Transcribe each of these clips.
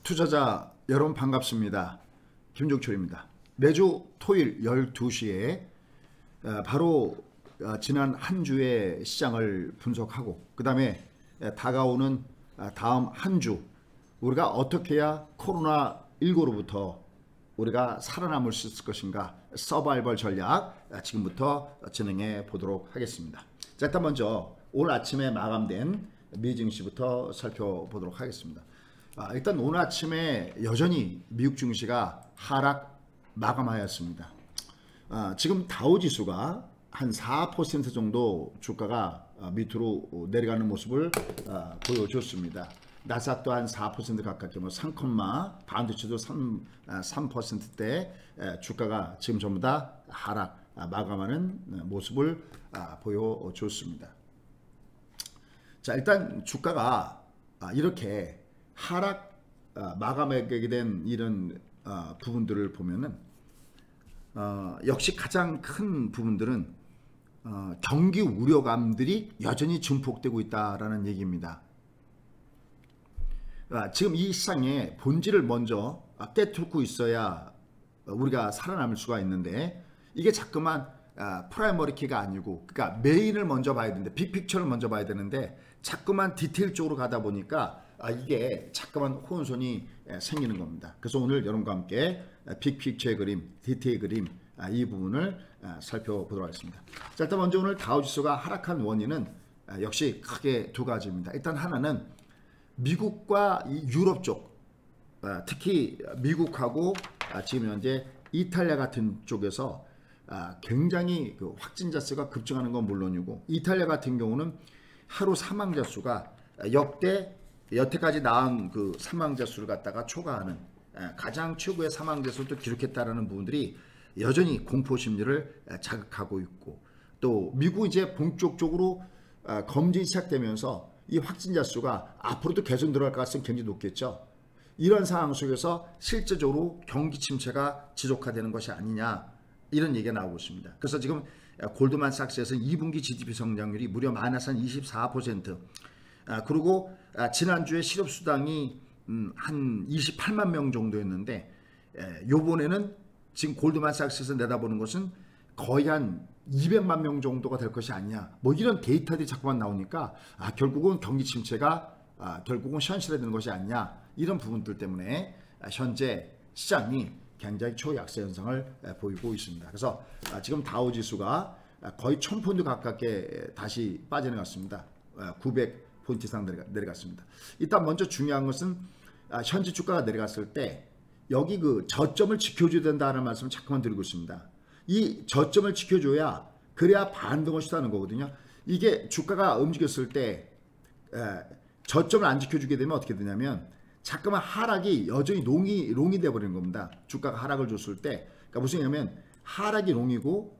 투자자 여러분 반갑습니다. 김종철입니다. 매주 토요일 12시에 바로 지난 한 주의 시장을 분석하고 그 다음에 다가오는 다음 한 주 우리가 어떻게 해야 코로나19로부터 우리가 살아남을 수 있을 것인가 서바이벌 전략 지금부터 진행해 보도록 하겠습니다. 자, 일단 먼저 오늘 아침에 마감된 미 증시부터 살펴보도록 하겠습니다. 일단 오늘 아침에 여전히 미국 증시가 하락 마감하였습니다. 지금 다우지수가 한 4% 정도 주가가 밑으로 내려가는 모습을 보여줬습니다. 나스닥도 한 4% 가깝게 3, 반도체도 3%대 주가가 지금 전부 다 하락 마감하는 모습을 보여줬습니다. 자, 일단 주가가 이렇게 하락 마감하게 된 이런 부분들을 보면은 역시 가장 큰 부분들은 경기 우려감들이 여전히 증폭되고 있다라는 얘기입니다. 지금 이 시장의 본질을 먼저 꿰뚫고 있어야 우리가 살아남을 수가 있는데 이게 자꾸만 프라이머리 키가 아니고 그러니까 메인을 먼저 봐야 되는데 빅픽처를 먼저 봐야 되는데 자꾸만 디테일 쪽으로 가다 보니까 이게 자꾸만 혼선이 생기는 겁니다. 그래서 오늘 여러분과 함께 빅픽처의 그림, 디테일 그림 이 부분을 살펴보도록 하겠습니다. 자, 일단 먼저 오늘 다우지수가 하락한 원인은 역시 크게 두 가지입니다. 일단 하나는 미국과 유럽 쪽 특히 미국하고 지금 현재 이탈리아 같은 쪽에서 굉장히 그 확진자 수가 급증하는 건 물론이고 이탈리아 같은 경우는 하루 사망자 수가 여태까지 나온 그 사망자 수를 갖다가 초과하는 가장 최고의 사망자 수도 기록했다라는 부분들이 여전히 공포 심리를 자극하고 있고 또 미국 이제 본격적으로 검진이 시작되면서 이 확진자 수가 앞으로도 계속 늘어날 가능성이 굉장히 높겠죠. 이런 상황 속에서 실제적으로 경기 침체가 지속화되는 것이 아니냐 이런 얘기가 나오고 있습니다. 그래서 지금 골드만삭스에서 2분기 GDP 성장률이 무려 마이너스 한 24%. 그리고 지난주에 실업수당이 한 28만 명 정도였는데 요번에는 지금 골드만삭스에서 내다보는 것은 거의 한 200만 명 정도가 될 것이 아니냐 뭐 이런 데이터들이 자꾸만 나오니까 결국은 경기 침체가 결국은 현실화되는 것이 아니냐 이런 부분들 때문에 현재 시장이 굉장히 초약세 현상을 보이고 있습니다. 그래서 지금 다우지수가 거의 1000포인트 가깝게 다시 빠져나갔습니다. 900포인트 이상 내려갔습니다. 일단 먼저 중요한 것은 현재 주가가 내려갔을 때 여기 그 저점을 지켜줘야 된다는 말씀을 자꾸만 드리고 있습니다. 이 저점을 지켜줘야 그래야 반등을 시도하는 거거든요. 이게 주가가 움직였을 때 저점을 안 지켜주게 되면 어떻게 되냐면 자꾸만 하락이 여전히 롱이 돼버리는 겁니다. 주가가 하락을 줬을 때 그러니까 무슨 얘기냐면 하락이 롱이고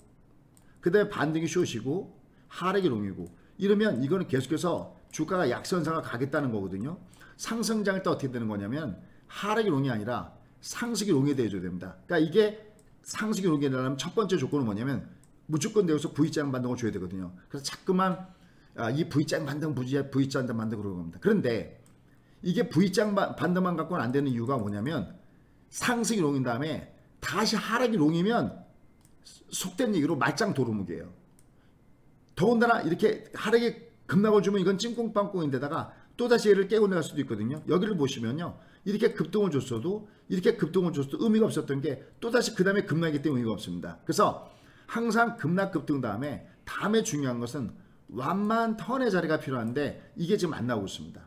그 다음에 반등이 숏이고 하락이 롱이고 이러면 이거는 계속해서 주가가 약세현상을 가겠다는 거거든요. 상승장일 때 어떻게 되는 거냐면 하락이 롱이 아니라 상승이 롱이 돼줘야 됩니다. 그러니까 이게 상승이 롱이 되려면 첫 번째 조건은 뭐냐면 무조건 되어서 V자 반등을 줘야 되거든요. 그래서 자꾸만 이 V자 반등, V자 반등 그러는 겁니다. 그런데 이게 V자 반등만 갖고는 안 되는 이유가 뭐냐면 상승이 롱인 다음에 다시 하락이 롱이면 속된 얘기로 말짱 도루묵이에요. 더군다나 이렇게 하락이 급락을 주면 이건 찐꽁빵꽁인데다가 또다시 얘를 깨고 나갈 수도 있거든요. 여기를 보시면요. 이렇게 급등을 줬어도 의미가 없었던 게 또다시 그 다음에 급락이기 때문에 의미가 없습니다. 그래서 항상 급락 급등 다음에 중요한 것은 완만 턴의 자리가 필요한데 이게 지금 안 나오고 있습니다.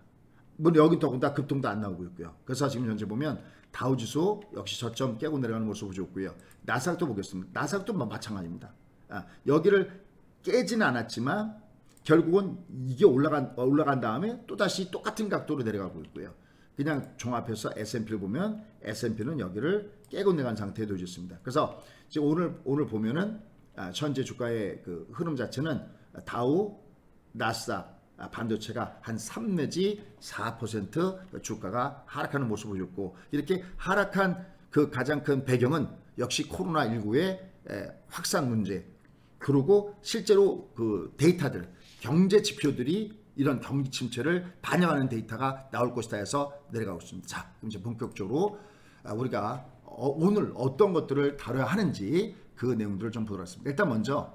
물론 여기 더군다나 급등도 안 나오고 있고요. 그래서 지금 현재 보면 다우지수 역시 저점 깨고 내려가는 모습을 보였고요. 나스닥도 보겠습니다. 나스닥도 마찬가지입니다. 여기를 깨지는 않았지만 결국은 이게 올라간 다음에 또다시 똑같은 각도로 내려가고 있고요. 그냥 종합해서 S&P를 보면 S&P는 여기를 깨고 내려간 상태에 놓여 있습니다. 그래서 지금 오늘 보면은 현재 주가의 그 흐름 자체는 다우, 나스닥, 반도체가 한 3 내지 4% 주가가 하락하는 모습을 보였고 이렇게 하락한 그 가장 큰 배경은 역시 코로나19의 확산 문제 그리고 실제로 그 데이터들 경제 지표들이 이런 경기 침체를 반영하는 데이터가 나올 것이다 해서 내려가고 있습니다. 자, 그럼 이제 본격적으로 우리가 오늘 어떤 것들을 다뤄야 하는지 그 내용들을 좀 보도록 하겠습니다. 일단 먼저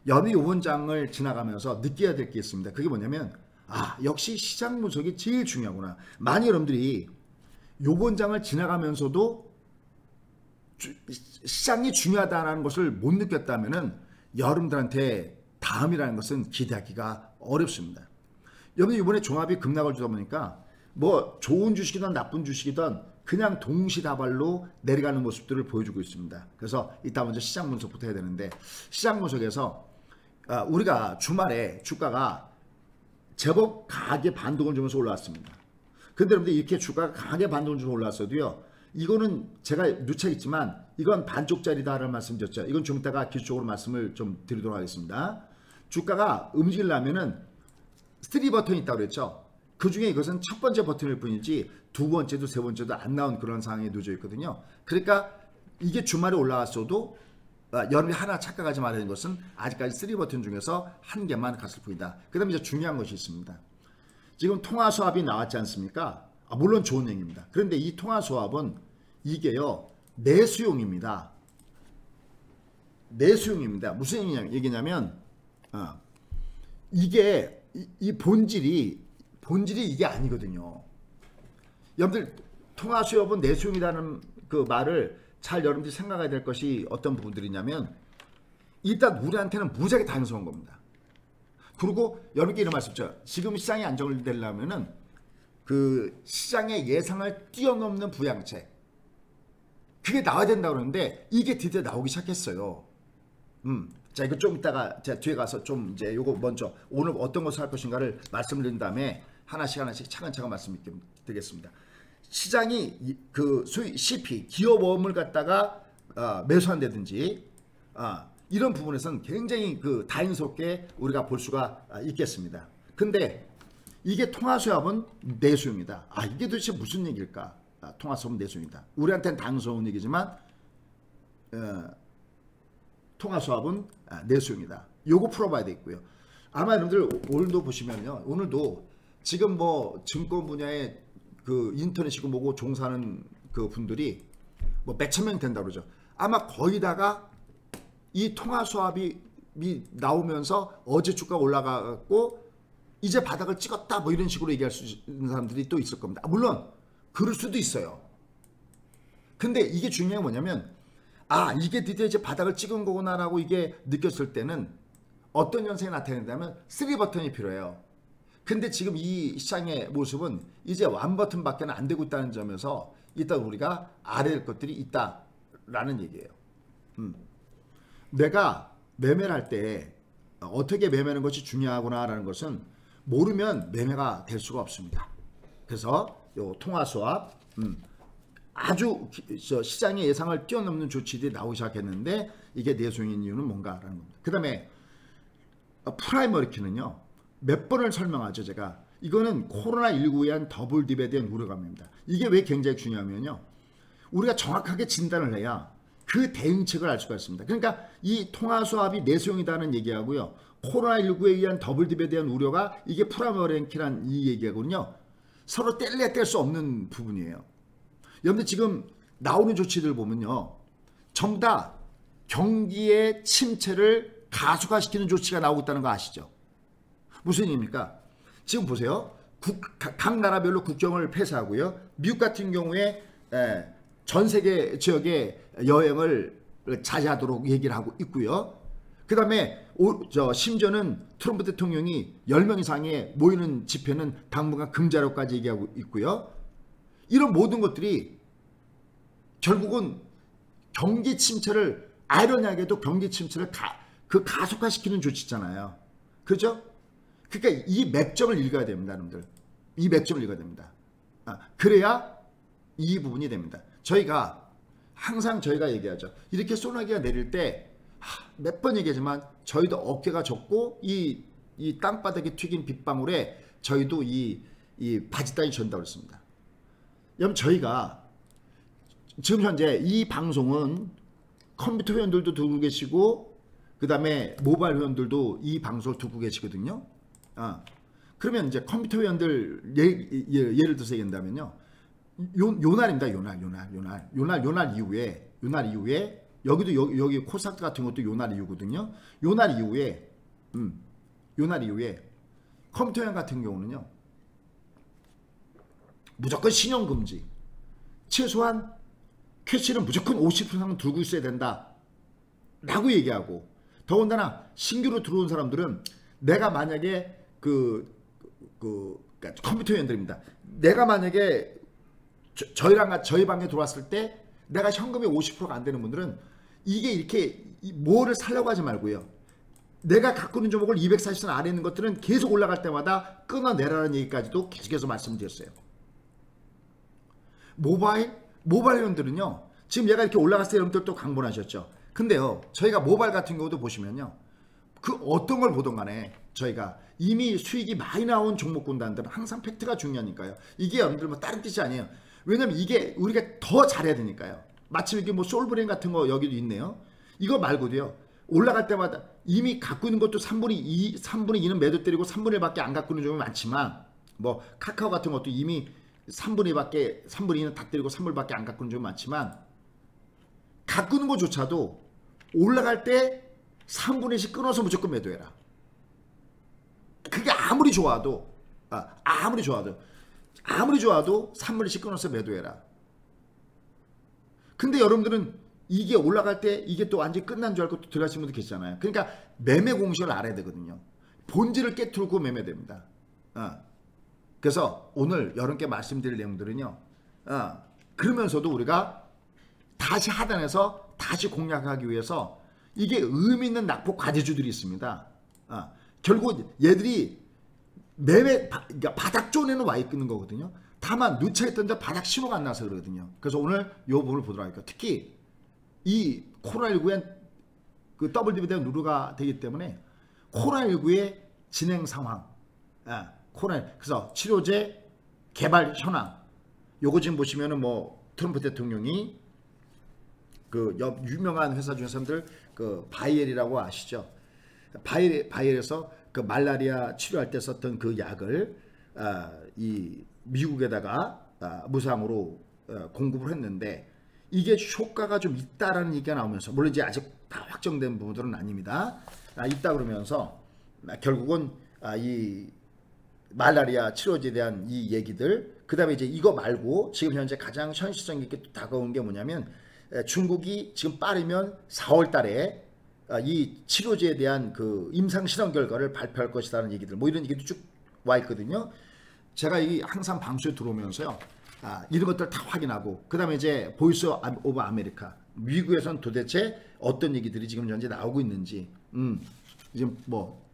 연휴 요번장을 지나가면서 느껴야 될 게 있습니다. 그게 뭐냐면 역시 시장 분석이 제일 중요하구나. 만약 여러분들이 요번장을 지나가면서도 시장이 중요하다는 것을 못 느꼈다면은 여러분들한테 다음이라는 것은 기대하기가 어렵습니다. 여러분 이번에 종합이 급락을 주다 보니까 뭐 좋은 주식이든 나쁜 주식이든 그냥 동시다발로 내려가는 모습들을 보여주고 있습니다. 그래서 이따 먼저 시장 분석부터 해야 되는데, 시장 분석에서 우리가 주말에 주가가 제법 강하게 반동을 주면서 올라왔습니다. 근데 여러분들 이렇게 주가가 강하게 반동을 주면서 올라왔어도요, 이거는 제가 누차있지만 이건 반쪽짜리다라는 말씀 드렸죠. 이건 좀 이따가 기술적으로 말씀을 좀 드리도록 하겠습니다. 주가가 움직이려면은 3 버튼이 있다고 그랬죠. 그 중에 이것은 첫 번째 버튼일 뿐이지 두 번째도 세 번째도 안 나온 그런 상황에 놓여 있거든요. 그러니까 이게 주말에 올라왔어도 여러분이 하나 착각하지 말아야 되는 것은 아직까지 3 버튼 중에서 한 개만 갔을 뿐이다. 그 다음에 이제 중요한 것이 있습니다. 지금 통화수합이 나왔지 않습니까? 물론 좋은 얘기입니다. 그런데 이 통화수합은 이게요, 내수용입니다. 내수용입니다. 무슨 얘기냐면 이게 이 본질이 이게 아니거든요. 여러분들 통화수협은 내수용이라는 그 말을 잘 여러분들이 생각해야 될 것이 어떤 부분들이냐면, 일단 우리한테는 무지하게 당연스러운 겁니다. 그리고 여러분께 이런 말씀이죠. 지금 시장이 안정되려면은 그 시장의 예상을 뛰어넘는 부양책, 그게 나와야 된다고 그러는데 이게 드디어 나오기 시작했어요. 자, 이거 좀 이따가 제가 뒤에 가서 좀 이제 요거 먼저 오늘 어떤 것을 할 것인가를 말씀드린 다음에 하나씩 차근차근 말씀드리겠습니다. 시장이 그 소위 CP 기업원을 갖다가 매수한다든지 이런 부분에서는 굉장히 그 다행스럽게 우리가 볼 수가 있겠습니다. 근데 이게 통화수합은 내수용이다. 이게 도대체 무슨 얘기일까? 통화수합은 내수용이다. 우리한테는 당연스러운 얘기지만 통화수합은 내수용이다. 요거 풀어봐야 되겠고요. 아마 여러분들 오늘도 보시면요, 오늘도 지금 뭐 증권 분야에 그 인터넷이고 뭐고 종사하는 그 분들이 뭐 몇천 명 된다고 그러죠. 아마 거의 다가 이 통화수합이 나오면서 어제 주가 올라가고 이제 바닥을 찍었다 뭐 이런 식으로 얘기할 수 있는 사람들이 또 있을 겁니다. 물론 그럴 수도 있어요. 근데 이게 중요한 게 뭐냐면 이게 드디어 이제 바닥을 찍은 거구나라고 이게 느꼈을 때는 어떤 현상이 나타낸다면 3 버튼이 필요해요. 근데 지금 이 시장의 모습은 이제 1 버튼밖에 안 되고 있다는 점에서 일단 우리가 알아야 될 것들이 있다라는 얘기예요. 내가 매매를 할 때 어떻게 매매하는 것이 중요하구나라는 것은 모르면 매매가 될 수가 없습니다. 그래서 요 통화수합 아주 시장의 예상을 뛰어넘는 조치들이 나오기 시작했는데 이게 내수용인 이유는 뭔가라는 겁니다. 그 다음에 프라이머리 키는요, 몇 번을 설명하죠. 제가 이거는 코로나19에 의한 더블 딥에 대한 우려감입니다. 이게 왜 굉장히 중요하면요, 우리가 정확하게 진단을 해야 그 대응책을 알 수가 있습니다. 그러니까 이 통화수합이 내수용이다는 얘기하고요, 코로나19에 의한 더블 딥에 대한 우려가 이게 프라이머리 키란 이 얘기하거든요. 서로 뗄래야 뗄 수 없는 부분이에요. 여러분들 지금 나오는 조치들 보면요, 전부 다 경기의 침체를 가속화시키는 조치가 나오고 있다는 거 아시죠? 무슨 얘기입니까? 지금 보세요. 각 나라별로 국경을 폐쇄하고요, 미국 같은 경우에 전 세계 지역의 여행을 자제하도록 얘기를 하고 있고요. 그 다음에 심지어는 트럼프 대통령이 10명 이상의 모이는 집회는 당분간 금지하라고까지 얘기하고 있고요. 이런 모든 것들이 결국은 경기 침체를, 아이러니하게도 경기 침체를 가속화시키는 조치잖아요. 그죠? 그러니까 이 맥점을 읽어야 됩니다, 여러분들. 이 맥점을 읽어야 됩니다. 그래야 이 부분이 됩니다. 항상 저희가 얘기하죠. 이렇게 소나기가 내릴 때 몇 번 얘기하지만 저희도 어깨가 젖고 이 땅바닥에 튀긴 빗방울에 저희도 이 바지땅이 전다고 했습니다. 여러분, 저희가 지금 현재 이 방송은 컴퓨터 회원들도 듣고 계시고 그 다음에 모바일 회원들도 이 방송을 듣고 계시거든요. 그러면 이제 컴퓨터 회원들 예를 들어서 얘기한다면요. 요날입니다. 요날 이후에 여기도 여기 코스닥 같은 것도 요날 이후거든요. 요날 이후에 컴퓨터 회원 같은 경우는요. 무조건 신용 금지. 최소한 캐시는 무조건 50% 이상 들고 있어야 된다. 라고 얘기하고, 더군다나 신규로 들어온 사람들은 내가 만약에 그러니까 컴퓨터 회원들입니다. 내가 만약에 저희 방에 들어왔을 때 내가 현금이 50%가 안 되는 분들은 이게 이렇게 뭐를 살려고 하지 말고요. 내가 갖고 있는 종목을 240선 아래 있는 것들은 계속 올라갈 때마다 끊어내라는 얘기까지도 계속해서 말씀드렸어요. 모바일 회원들은요. 지금 얘가 이렇게 올라갔을 때 여러분들 또 강본하셨죠. 근데요. 저희가 모바일 같은 경우도 보시면요. 그 어떤 걸 보든 간에 저희가 이미 수익이 많이 나온 종목 군단들은 항상 팩트가 중요하니까요. 이게 여러분들 뭐 다른 뜻이 아니에요. 왜냐면 이게 우리가 더 잘해야 되니까요. 마침 이게 뭐 솔브레인 같은 거 여기도 있네요. 이거 말고도요. 올라갈 때마다 이미 갖고 있는 것도 3분의 2는 매도 때리고 3분의 1밖에 안 갖고 있는 종목이 많지만, 뭐 카카오 같은 것도 이미 3분의 2는 다 때리고 3분의 1밖에 안 갖고 있는 종목이 많지만, 갖고 있는 것조차도 올라갈 때 3분의 1씩 끊어서 무조건 매도해라. 그게 아무리 좋아도 3분의 1씩 끊어서 매도해라. 근데 여러분들은 이게 올라갈 때 이게 또 완전히 끝난 줄 알고 또 들어가시는 분들 계시잖아요. 그러니까 매매 공식을 알아야 되거든요. 본질을 깨뚫고 매매됩니다. 그래서 오늘 여러분께 말씀드릴 내용들은요. 그러면서도 우리가 다시 하단에서 다시 공략하기 위해서 이게 의미 있는 낙폭 과제주들이 있습니다. 결국 얘들이 그러니까 바닥 존에는 와 있는 거거든요. 다만 누차했던데 바닥 신호가 안 나서 그러거든요. 그래서 오늘 이 부분을 보도록 할게요. 특히 이 코로나19엔 그 더블 디비덴드 루루가 되기 때문에 코로나19의 진행 상황, 그래서 치료제 개발 현황, 요거 지금 보시면은 뭐 트럼프 대통령이 그 유명한 회사 중에서들 그 바이엘이라고 아시죠? 바이엘에서 그 말라리아 치료할 때 썼던 그 약을 이 미국에다가 무상으로 공급을 했는데 이게 효과가 좀 있다라는 얘기가 나오면서, 물론 이제 아직 다 확정된 부분들은 아닙니다. 있다 그러면서 결국은 이 말라리아 치료제에 대한 이 얘기들, 그 다음에 이제 이거 말고 지금 현재 가장 현실성 있게 다가온 게 뭐냐면, 중국이 지금 빠르면 4월 달에 이 치료제에 대한 그 임상 실험 결과를 발표할 것이라는 얘기들, 뭐 이런 얘기도 쭉 와 있거든요. 제가 이 항상 방송에 들어오면서요, 이런 것들 다 확인하고, 그 다음에 이제 보이스 오브 아메리카, 미국에선 도대체 어떤 얘기들이 지금 현재 나오고 있는지, 지금 뭐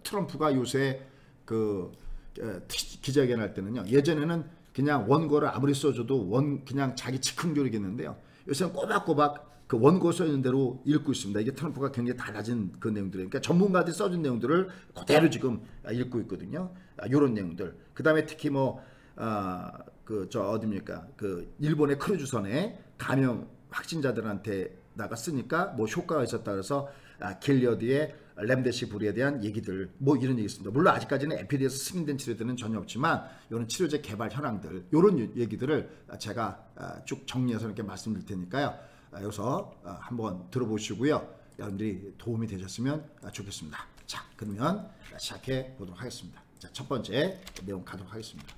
트럼프가 요새 그 기자회견 할 때는요, 예전에는 그냥 원고를 아무리 써줘도 그냥 자기 즉흥적이겠는데요, 요새는 꼬박꼬박 그 원고 써있는 대로 읽고 있습니다. 이게 트럼프가 굉장히 달라진 그 내용들이에요. 그러니까 전문가들이 써준 내용들을 그대로 지금 읽고 있거든요. 이런 내용들. 그 다음에 특히 뭐 어딥니까? 그 일본의 크루즈선에 감염 확진자들한테다가 쓰니까 뭐 효과가 있었다 그래서 길리어드의 렘데시비르에 대한 얘기들, 뭐 이런 얘기 있습니다. 물론 아직까지는 FDA에서 승인된 치료들은 전혀 없지만 이런 치료제 개발 현황들, 이런 얘기들을 제가 쭉 정리해서 이렇게 말씀드릴 테니까요. 여기서 한번 들어보시고요. 여러분들이 도움이 되셨으면 좋겠습니다. 자, 그러면 시작해 보도록 하겠습니다. 자, 첫 번째 내용 가도록 하겠습니다.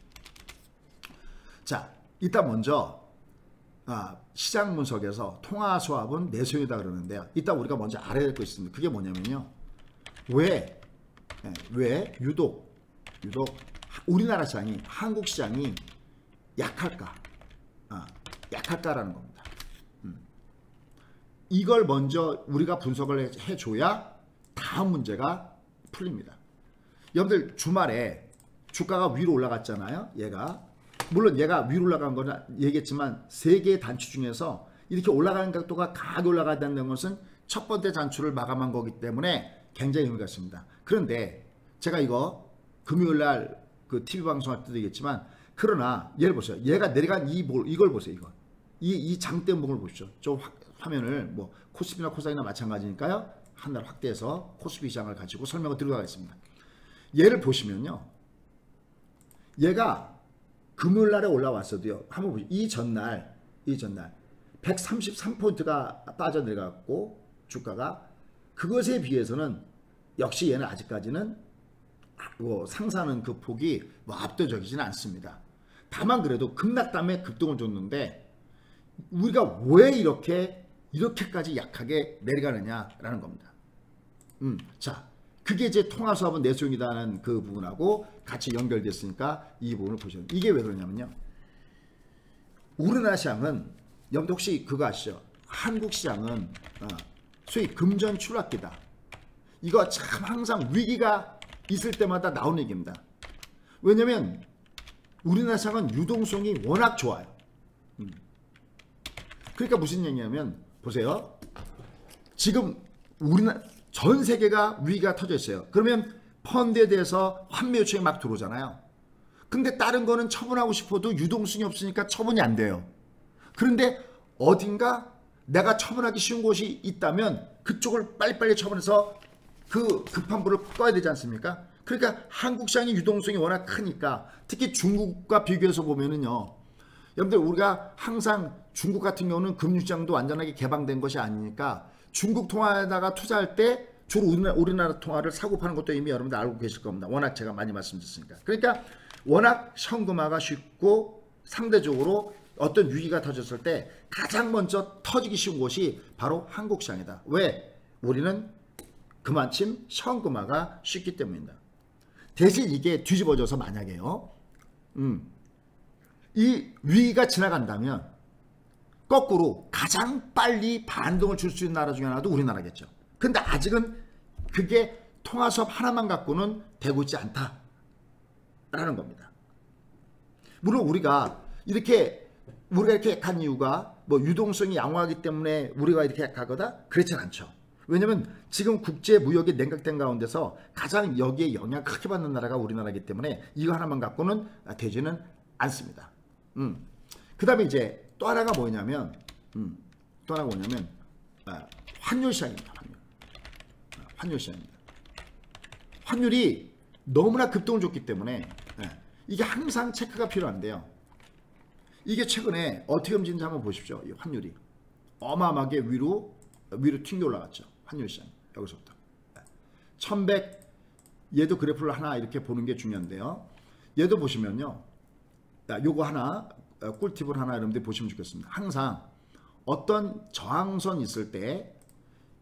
자, 일단 먼저 시장 분석에서 통화 수합은 내수용이다 그러는데요. 일단 우리가 먼저 알아야 될 거 있습니다. 그게 뭐냐면요. 왜 유독 우리나라 시장이, 한국 시장이 약할까? 약할까라는 겁니다. 이걸 먼저 우리가 분석을 해줘야 다음 문제가 풀립니다. 여러분들 주말에 주가가 위로 올라갔잖아요. 물론 얘가 위로 올라간 거는 얘기했지만 세 개의 단추 중에서 이렇게 올라가는 각도가 강하게 올라가야 된다는 것은 첫 번째 단추를 마감한 거기 때문에 굉장히 의미가 있습니다. 그런데 제가 이거 금요일날 그 TV 방송할 때도 얘기했지만, 그러나 얘를 보세요. 얘가 내려간 이걸 보세요. 이 장대목을 보십시오. 저 화면을 뭐 코스피나 코스닥이나 마찬가지니까요. 한 달 확대해서 코스피 시장을 가지고 설명을 드리도록 하겠습니다. 얘를 보시면요. 얘가 금요일 날에 올라왔어도요. 한번 보시죠. 이 전날 133포인트가 빠져내려갔고 주가가 그것에 비해서는 역시 얘는 아직까지는 뭐 상승하는 그 폭이 뭐 압도적이지는 않습니다. 다만 그래도 급락담에 급등을 줬는데 우리가 왜 이렇게까지 약하게 내려가느냐라는 겁니다. 자, 그게 이제 통화수합은 내수용이다는 그 부분하고 같이 연결됐으니까 이 부분을 보셔야 돼요. 이게 왜 그러냐면요. 우리나라 시장은 여러분들 혹시 그거 아시죠? 한국 시장은 소위 금전 추락기다. 이거 참 항상 위기가 있을 때마다 나오는 얘기입니다. 왜냐면 우리나라 시장은 유동성이 워낙 좋아요. 그러니까 무슨 얘기냐면 보세요. 지금 우리나라 전 세계가 위기가 터져 있어요. 그러면 펀드에 대해서 환매 요청이 막 들어오잖아요. 근데 다른 거는 처분하고 싶어도 유동성이 없으니까 처분이 안 돼요. 그런데 어딘가 내가 처분하기 쉬운 곳이 있다면 그쪽을 빨리빨리 처분해서 그 급한 불을 꺼야 되지 않습니까? 그러니까 한국 시장의 유동성이 워낙 크니까 특히 중국과 비교해서 보면은요. 여러분들 우리가 항상 중국 같은 경우는 금융시장도 완전하게 개방된 것이 아니니까 중국 통화에다가 투자할 때 주로 우리나라 통화를 사고 파는 것도 이미 여러분들 알고 계실 겁니다. 워낙 제가 많이 말씀드렸으니까. 그러니까 워낙 현금화가 쉽고 상대적으로 어떤 위기가 터졌을 때 가장 먼저 터지기 쉬운 곳이 바로 한국 시장이다. 왜? 우리는 그만큼 현금화가 쉽기 때문입니다. 대신 이게 뒤집어져서 만약에요. 이 위기가 지나간다면 거꾸로 가장 빨리 반동을 줄 수 있는 나라 중에 하나도 우리나라겠죠. 근데 아직은 그게 통화수업 하나만 갖고는 되고 있지 않다라는 겁니다. 물론 우리가 이렇게 간 이유가 뭐 유동성이 양호하기 때문에 우리가 이렇게 가거다? 그렇진 않죠. 왜냐면 지금 국제 무역이 냉각된 가운데서 가장 여기에 영향 크게 받는 나라가 우리나라이기 때문에 이거 하나만 갖고는 되지는 않습니다. 그 다음에 이제 또 하나가 뭐냐면 환율 시장입니다. 환율 시장입니다. 환율이 너무나 급등을 줬기 때문에 이게 항상 체크가 필요한데요. 이게 최근에 어떻게 움직이는지 한번 보십시오. 이 환율이 어마어마하게 위로 튕겨 올라갔죠. 환율 시장 여기서부터 1100 얘도 그래프를 하나 이렇게 보는 게 중요한데요. 얘도 보시면요. 요거 하나 꿀팁을 하나 여러분들 보시면 좋겠습니다. 항상 어떤 저항선 있을 때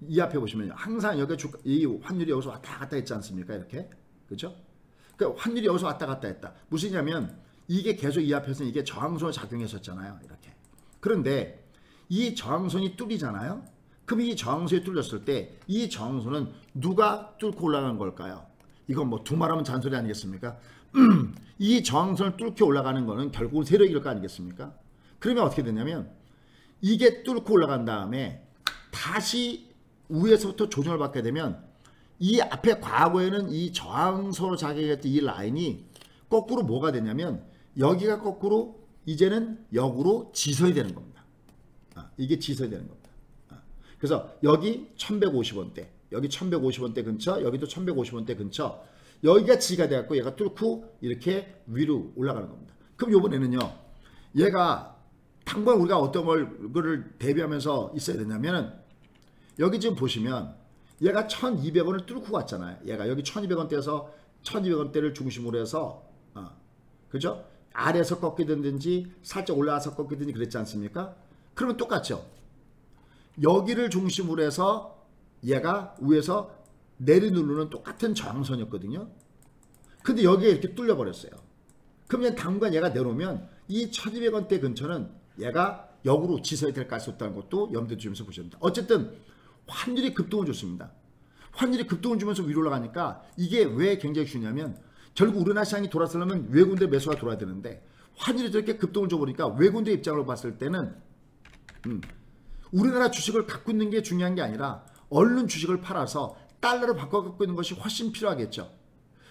이 앞에 보시면 항상 여기 이 환율이 여기서 왔다 갔다 했지 않습니까? 이렇게 그렇죠? 그러니까 환율이 여기서 왔다 갔다 했다. 무슨냐면 이게 계속 이 앞에서는 이게 저항선을 작용했었잖아요. 이렇게. 그런데 이 저항선이 뚫리잖아요. 그럼 이 저항선이 뚫렸을 때 이 저항선은 누가 뚫고 올라간 걸까요? 이건 뭐 두말하면 잔소리 아니겠습니까? 이 저항선을 뚫고 올라가는 거는 결국은 세력일 거 아니겠습니까? 그러면 어떻게 되냐면 이게 뚫고 올라간 다음에 다시 위에서부터 조정을 받게 되면 이 앞에 과거에는 이 저항선으로 작용했던 이 라인이 거꾸로 뭐가 되냐면 여기가 거꾸로 이제는 역으로 지선이 되는 겁니다. 이게 지선이 되는 겁니다. 그래서 여기 1150원대, 여기 1150원대 근처, 여기도 1150원대 근처, 여기가 지가 돼갖고 얘가 뚫고 이렇게 위로 올라가는 겁니다. 그럼 요번에는요, 얘가 당장 우리가 어떤 거를 대비하면서 있어야 되냐면은 여기 지금 보시면 얘가 1200원을 뚫고 갔잖아요. 얘가 여기 1200원대에서 1200원대를 중심으로 해서 그죠? 아래에서 꺾이든지 살짝 올라와서 꺾이든지 그랬지 않습니까? 그러면 똑같죠. 여기를 중심으로 해서 얘가 위에서 내리누르는 똑같은 저항선이었거든요. 근데 여기에 이렇게 뚫려 버렸어요. 그러면 당분간 얘가 내려오면 이 1200원대 근처는 얘가 역으로 지선이 될 가능성이 있다는 것도 염두에 두시면서 보셔야 됩니다. 어쨌든 환율이 급등을 줬습니다. 환율이 급등을 주면서 위로 올라가니까 이게 왜 굉장히 중요하냐면 결국 우리나라 시장이 돌아서려면 외국인들 매수가 들어와야 되는데 환율이 저렇게 급등을 줘버리니까 외국인들 입장으로 봤을 때는 우리나라 주식을 갖고 있는 게 중요한 게 아니라 얼른 주식을 팔아서 달러로 바꿔 갖고 있는 것이 훨씬 필요하겠죠.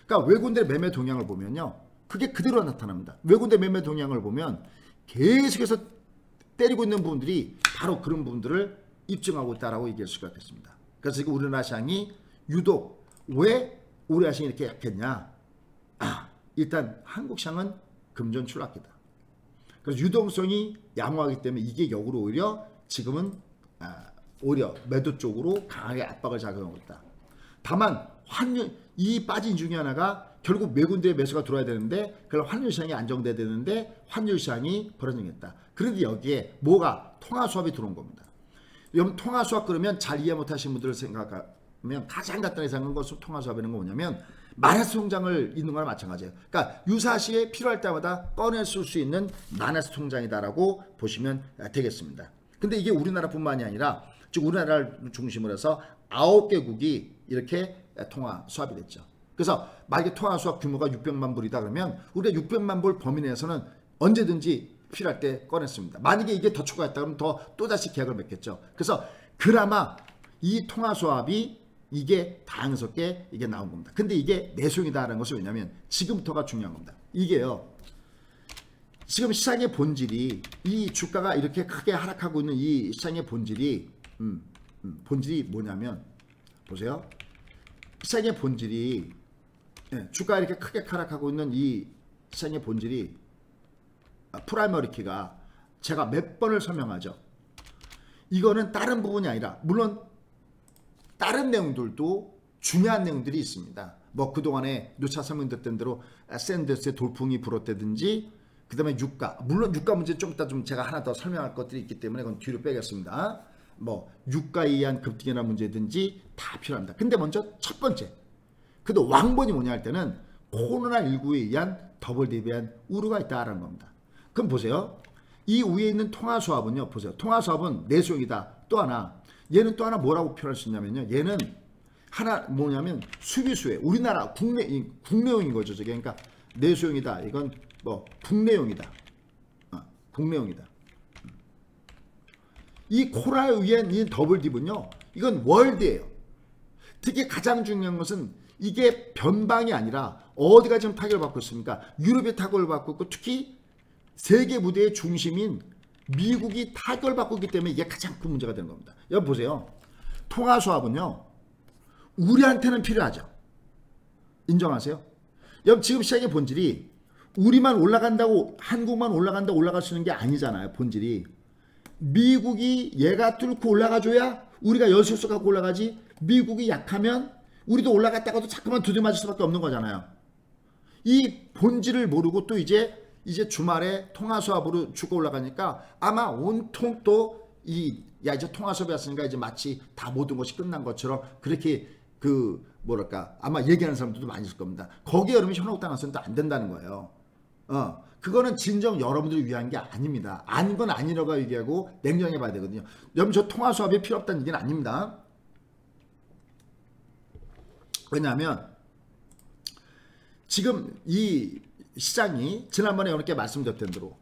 그러니까 외국인들의 매매 동향을 보면요. 그게 그대로 나타납니다. 외국인들 매매 동향을 보면 계속해서 때리고 있는 부분들이 바로 그런 부분들을 입증하고 있다라고 얘기할 수가 있겠습니다. 그래서 지금 우리나라 시장이 유독 왜 우리나라 시장이 이렇게 약했냐? 일단 한국 시장은 금전 출락기다. 그래서 유동성이 양호하기 때문에 이게 역으로 오히려 지금은 오히려 매도 쪽으로 강하게 압박을 작용하고 있다. 다만 환율 이 빠진 중에 하나가 결국 매군대의 매수가 들어와야 되는데 그걸 환율 시장이 안정돼야 되는데 환율 시장이 벌어지겠다. 그런데 여기에 뭐가 통화수합이 들어온 겁니다. 여러분 통화수합 그러면 잘 이해 못하신 분들을 생각하면 가장 간단하게 생각하는 것은 통화수합이라는 건 뭐냐면 마이너스 통장을 있는 거나 마찬가지예요. 그러니까 유사시에 필요할 때마다 꺼내 쓸 수 있는 마이너스 통장이다라고 보시면 되겠습니다. 근데 이게 우리나라뿐만이 아니라 즉 우리나라를 중심으로 해서 9개국이 이렇게 통화 수합이 됐죠. 그래서 만약에 통화 수합 규모가 600만 불이다 그러면 우리가 600만 불 범위 내에서는 언제든지 필요할 때 꺼냈습니다. 만약에 이게 더 추가했다 그러면 또다시 계약을 맺겠죠. 그래서 그나마 이 통화 수합이 이게 다양스럽게 이게 나온 겁니다. 근데 이게 내수용이다라는 것은 왜냐면 지금부터가 중요한 겁니다. 이게요. 지금 시장의 본질이 이 주가가 이렇게 크게 하락하고 있는 이 시장의 본질이 본질이 뭐냐면 보세요. 시장의 본질이 주가가 이렇게 크게 하락하고 있는 이 시장의 본질이 프라이머리 키가 제가 몇 번을 설명하죠. 이거는 다른 부분이 아니라 물론 다른 내용들도 중요한 내용들이 있습니다. 뭐 그동안에 누차 설명드렸던 대로 샌더스의 돌풍이 불었다든지 그 다음에 유가 물론 유가 문제 좀 이따 좀 제가 하나 더 설명할 것들이 있기 때문에 그건 뒤로 빼겠습니다. 뭐 유가에 의한 급등이나 문제든지 다 필요합니다. 근데 먼저 첫 번째 근데 왕본이 뭐냐 할 때는 코로나19에 의한 더블 딥에 대한 우려가 있다라는 겁니다. 그럼 보세요. 이 위에 있는 통화수합은요. 보세요. 통화수합은 내수용이다. 또 하나 얘는 또 하나 뭐라고 표현할 수 있냐면요. 얘는 하나 뭐냐면 수비수에 우리나라 국내용인 거죠. 저게 그러니까 내수용이다. 이건 뭐 국내용이다. 국내용이다. 이 코로나에 의한 이 더블 딥은요. 이건 월드예요. 특히 가장 중요한 것은 이게 변방이 아니라 어디가 지금 타격을 받고 있습니까? 유럽이 타격을 받고 있고 특히 세계 무대의 중심인 미국이 타격을 받고 있기 때문에 이게 가장 큰 문제가 되는 겁니다. 여러분 보세요. 통화수합은요. 우리한테는 필요하죠. 인정하세요? 여러분 지금 시장의 본질이 우리만 올라간다고 한국만 올라갈 수 있는 게 아니잖아요. 본질이. 미국이 얘가 뚫고 올라가줘야 우리가 여수수 갖고 올라가지 미국이 약하면 우리도 올라갔다가도 자꾸만 두드려 맞을 수밖에 없는 거잖아요. 이 본질을 모르고 또 이제 주말에 통화수합으로 주가 올라가니까 아마 온통 또 이제 통화수합이 왔으니까 이제 마치 다 모든 것이 끝난 것처럼 그렇게 아마 얘기하는 사람들도 많이 있을 겁니다. 거기에 여러분 현혹당해서는 또 안 된다는 거예요. 그거는 진정 여러분들을 위한 게 아닙니다. 아닌 건 아니라고 얘기하고 냉정해 봐야 되거든요. 여러분 저 통화수합이 필요 없다는 얘기는 아닙니다. 왜냐하면 지금 이 시장이 지난번에 이렇게 말씀드렸던 대로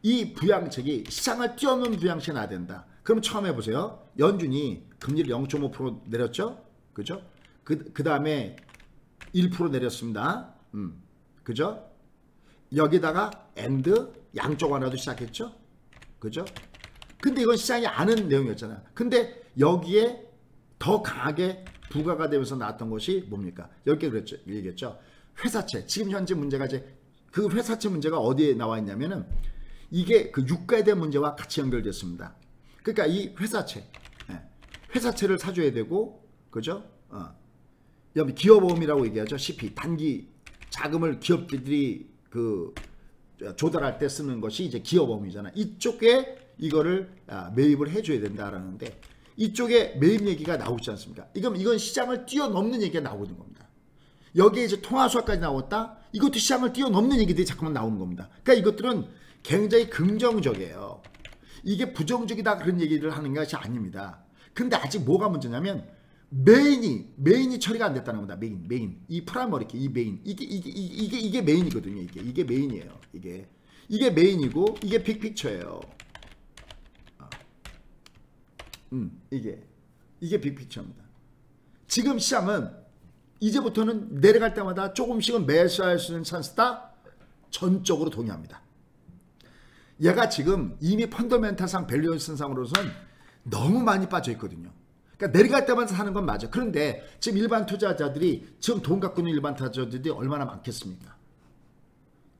이 부양책이 시장을 뛰어넘는 부양책이 나야 된다. 그럼 처음 해보세요. 연준이 금리를 0.5% 내렸죠? 그죠? 그 다음에 1% 내렸습니다. 그죠? 여기다가 엔드 양쪽 완화도 시작했죠? 그죠? 근데 이건 시장이 아는 내용이었잖아요. 근데 여기에 더 강하게 부과가 되면서 나왔던 것이 뭡니까? 여기 그랬죠. 얘기했죠. 회사채. 지금 현재 문제가 이제 그 회사채 문제가 어디에 나와 있냐면은 이게 그 유가에 대한 문제와 같이 연결됐습니다. 그러니까 이 회사채를 사줘야 되고, 그죠? 여기 기업보험이라고 얘기하죠. CP 단기 자금을 기업들이 조달할 때 쓰는 것이 이제 기업보험이잖아. 이쪽에 이거를 매입을 해줘야 된다라는데 이쪽에 매입 얘기가 나오지 않습니까? 이건 시장을 뛰어넘는 얘기가 나오는 겁니다. 여기에 이제 통화수합까지 나왔다. 이것도 시장을 뛰어넘는 얘기들이 자꾸만 나오는 겁니다. 그러니까 이것들은 굉장히 긍정적이에요. 이게 부정적이다 그런 얘기를 하는 것이 아닙니다. 근데 아직 뭐가 문제냐면 메인이 처리가 안 됐다는 겁니다. 메인. 이 프라이머리 키, 이 메인. 이게 메인이거든요. 이게 메인이에요. 이게 메인이고 이게 빅픽처예요. 이게 빅픽처입니다. 지금 시장은 이제부터는 내려갈 때마다 조금씩은 매수할 수 있는 찬스다. 전적으로 동의합니다. 얘가 지금 이미 펀더멘탈상 밸류에이션상으로서는 너무 많이 빠져 있거든요. 그러니까 내려갈 때만 사는 건 맞아. 그런데 지금 일반 투자자들이 지금 돈 갖고 있는 일반 투자자들이 얼마나 많겠습니까?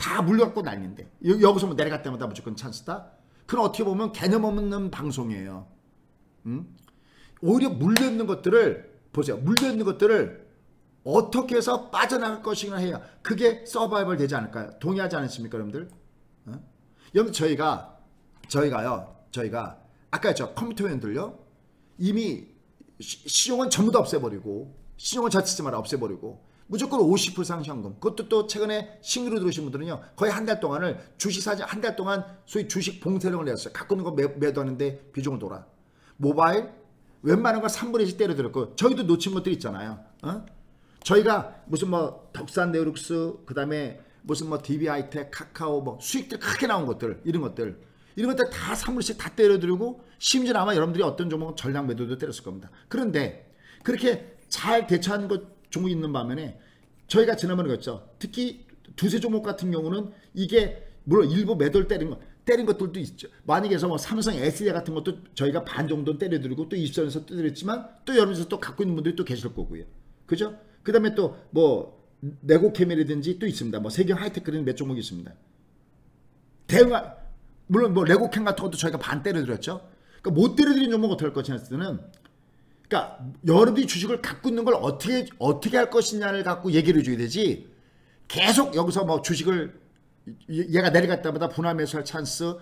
다 물려갖고 난리인데 여기서 뭐 내려갈 때마다 무조건 찬스다? 그건 어떻게 보면 개념 없는 방송이에요. 오히려 물려있는 것들을 보세요. 물려있는 것들을 어떻게 해서 빠져나갈 것이냐 해야 그게 서바이벌 되지 않을까요? 동의하지 않으십니까 여러분들? 여러분 저희가 아까 했죠. 컴퓨터 회원들요 이미 신용은 전부 다 없애버리고 신용은 자칫마다 없애버리고 무조건 50% 이상 현금. 그것도 또 최근에 신규로 들어오신 분들은요 거의 한 달 동안을 주식 사지 한 달 동안 소위 주식 봉쇄령을 내었어요. 갖고 있는 거 매도하는데 비중을 둬라. 모바일 웬만한 거 3분의 1씩 때려들었고 저희도 놓친 것들이 있잖아요. 저희가 무슨 뭐 덕산 네오룩스 그 다음에 무슨 뭐 DB하이텍 카카오 뭐 수익들 크게 나온 것들 이런 것들 다 3분의 1씩 다 때려드리고 심지어 아마 여러분들이 어떤 종목은 전량 매도도 때렸을 겁니다. 그런데 그렇게 잘 대처한 것 종목이 있는 반면에 저희가 지난번에 그랬죠. 특히 두세 종목 같은 경우는 이게 물론 일부 매도를 때린 것들도 있죠. 만약에 뭐 삼성 SDI 같은 것도 저희가 반 정도는 때려드리고 또 20선에서 때렸지만 또 여러분께서 또 갖고 있는 분들이 또 계실 거고요. 그죠? 그 다음에 또 뭐 레고캠이라든지 또 있습니다. 뭐 세경 하이테크는 몇 종목이 있습니다. 물론 뭐 레고캠 같은 것도 저희가 반 때려드렸죠. 그러니까 못 때려드린 종목 어떻게 할 것이냐 했을 때는 그러니까 여러분이 주식을 갖고 있는 걸 어떻게 할 것이냐를 갖고 얘기를 해줘야 되지 계속 여기서 뭐 주식을 얘가 내려갈 때마다 분할 매수할 찬스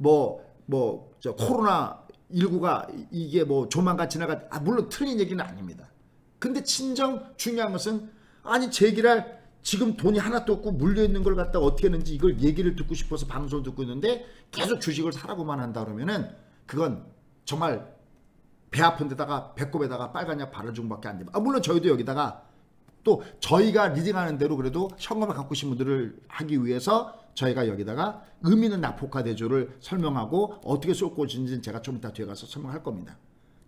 저 코로나19가 이게 뭐 조만간 지나가 물론 틀린 얘기는 아닙니다. 근데 진정 중요한 것은 아니 제기랄 지금 돈이 하나도 없고 물려있는 걸 갖다가 어떻게 했는지 이걸 얘기를 듣고 싶어서 방송을 듣고 있는데 계속 주식을 사라고만 한다 그러면은 그건 정말 배 아픈 데다가 배꼽에다가 빨간 약 바르는 밖에 안 됩니다. 물론 저희도 여기다가 또 저희가 리딩하는 대로 그래도 현금을 갖고 계신 분들을 하기 위해서 저희가 여기다가 의미 있는 낙폭화 대조를 설명하고 어떻게 쏠 것인지는 제가 좀 이따 뒤에 가서 설명할 겁니다.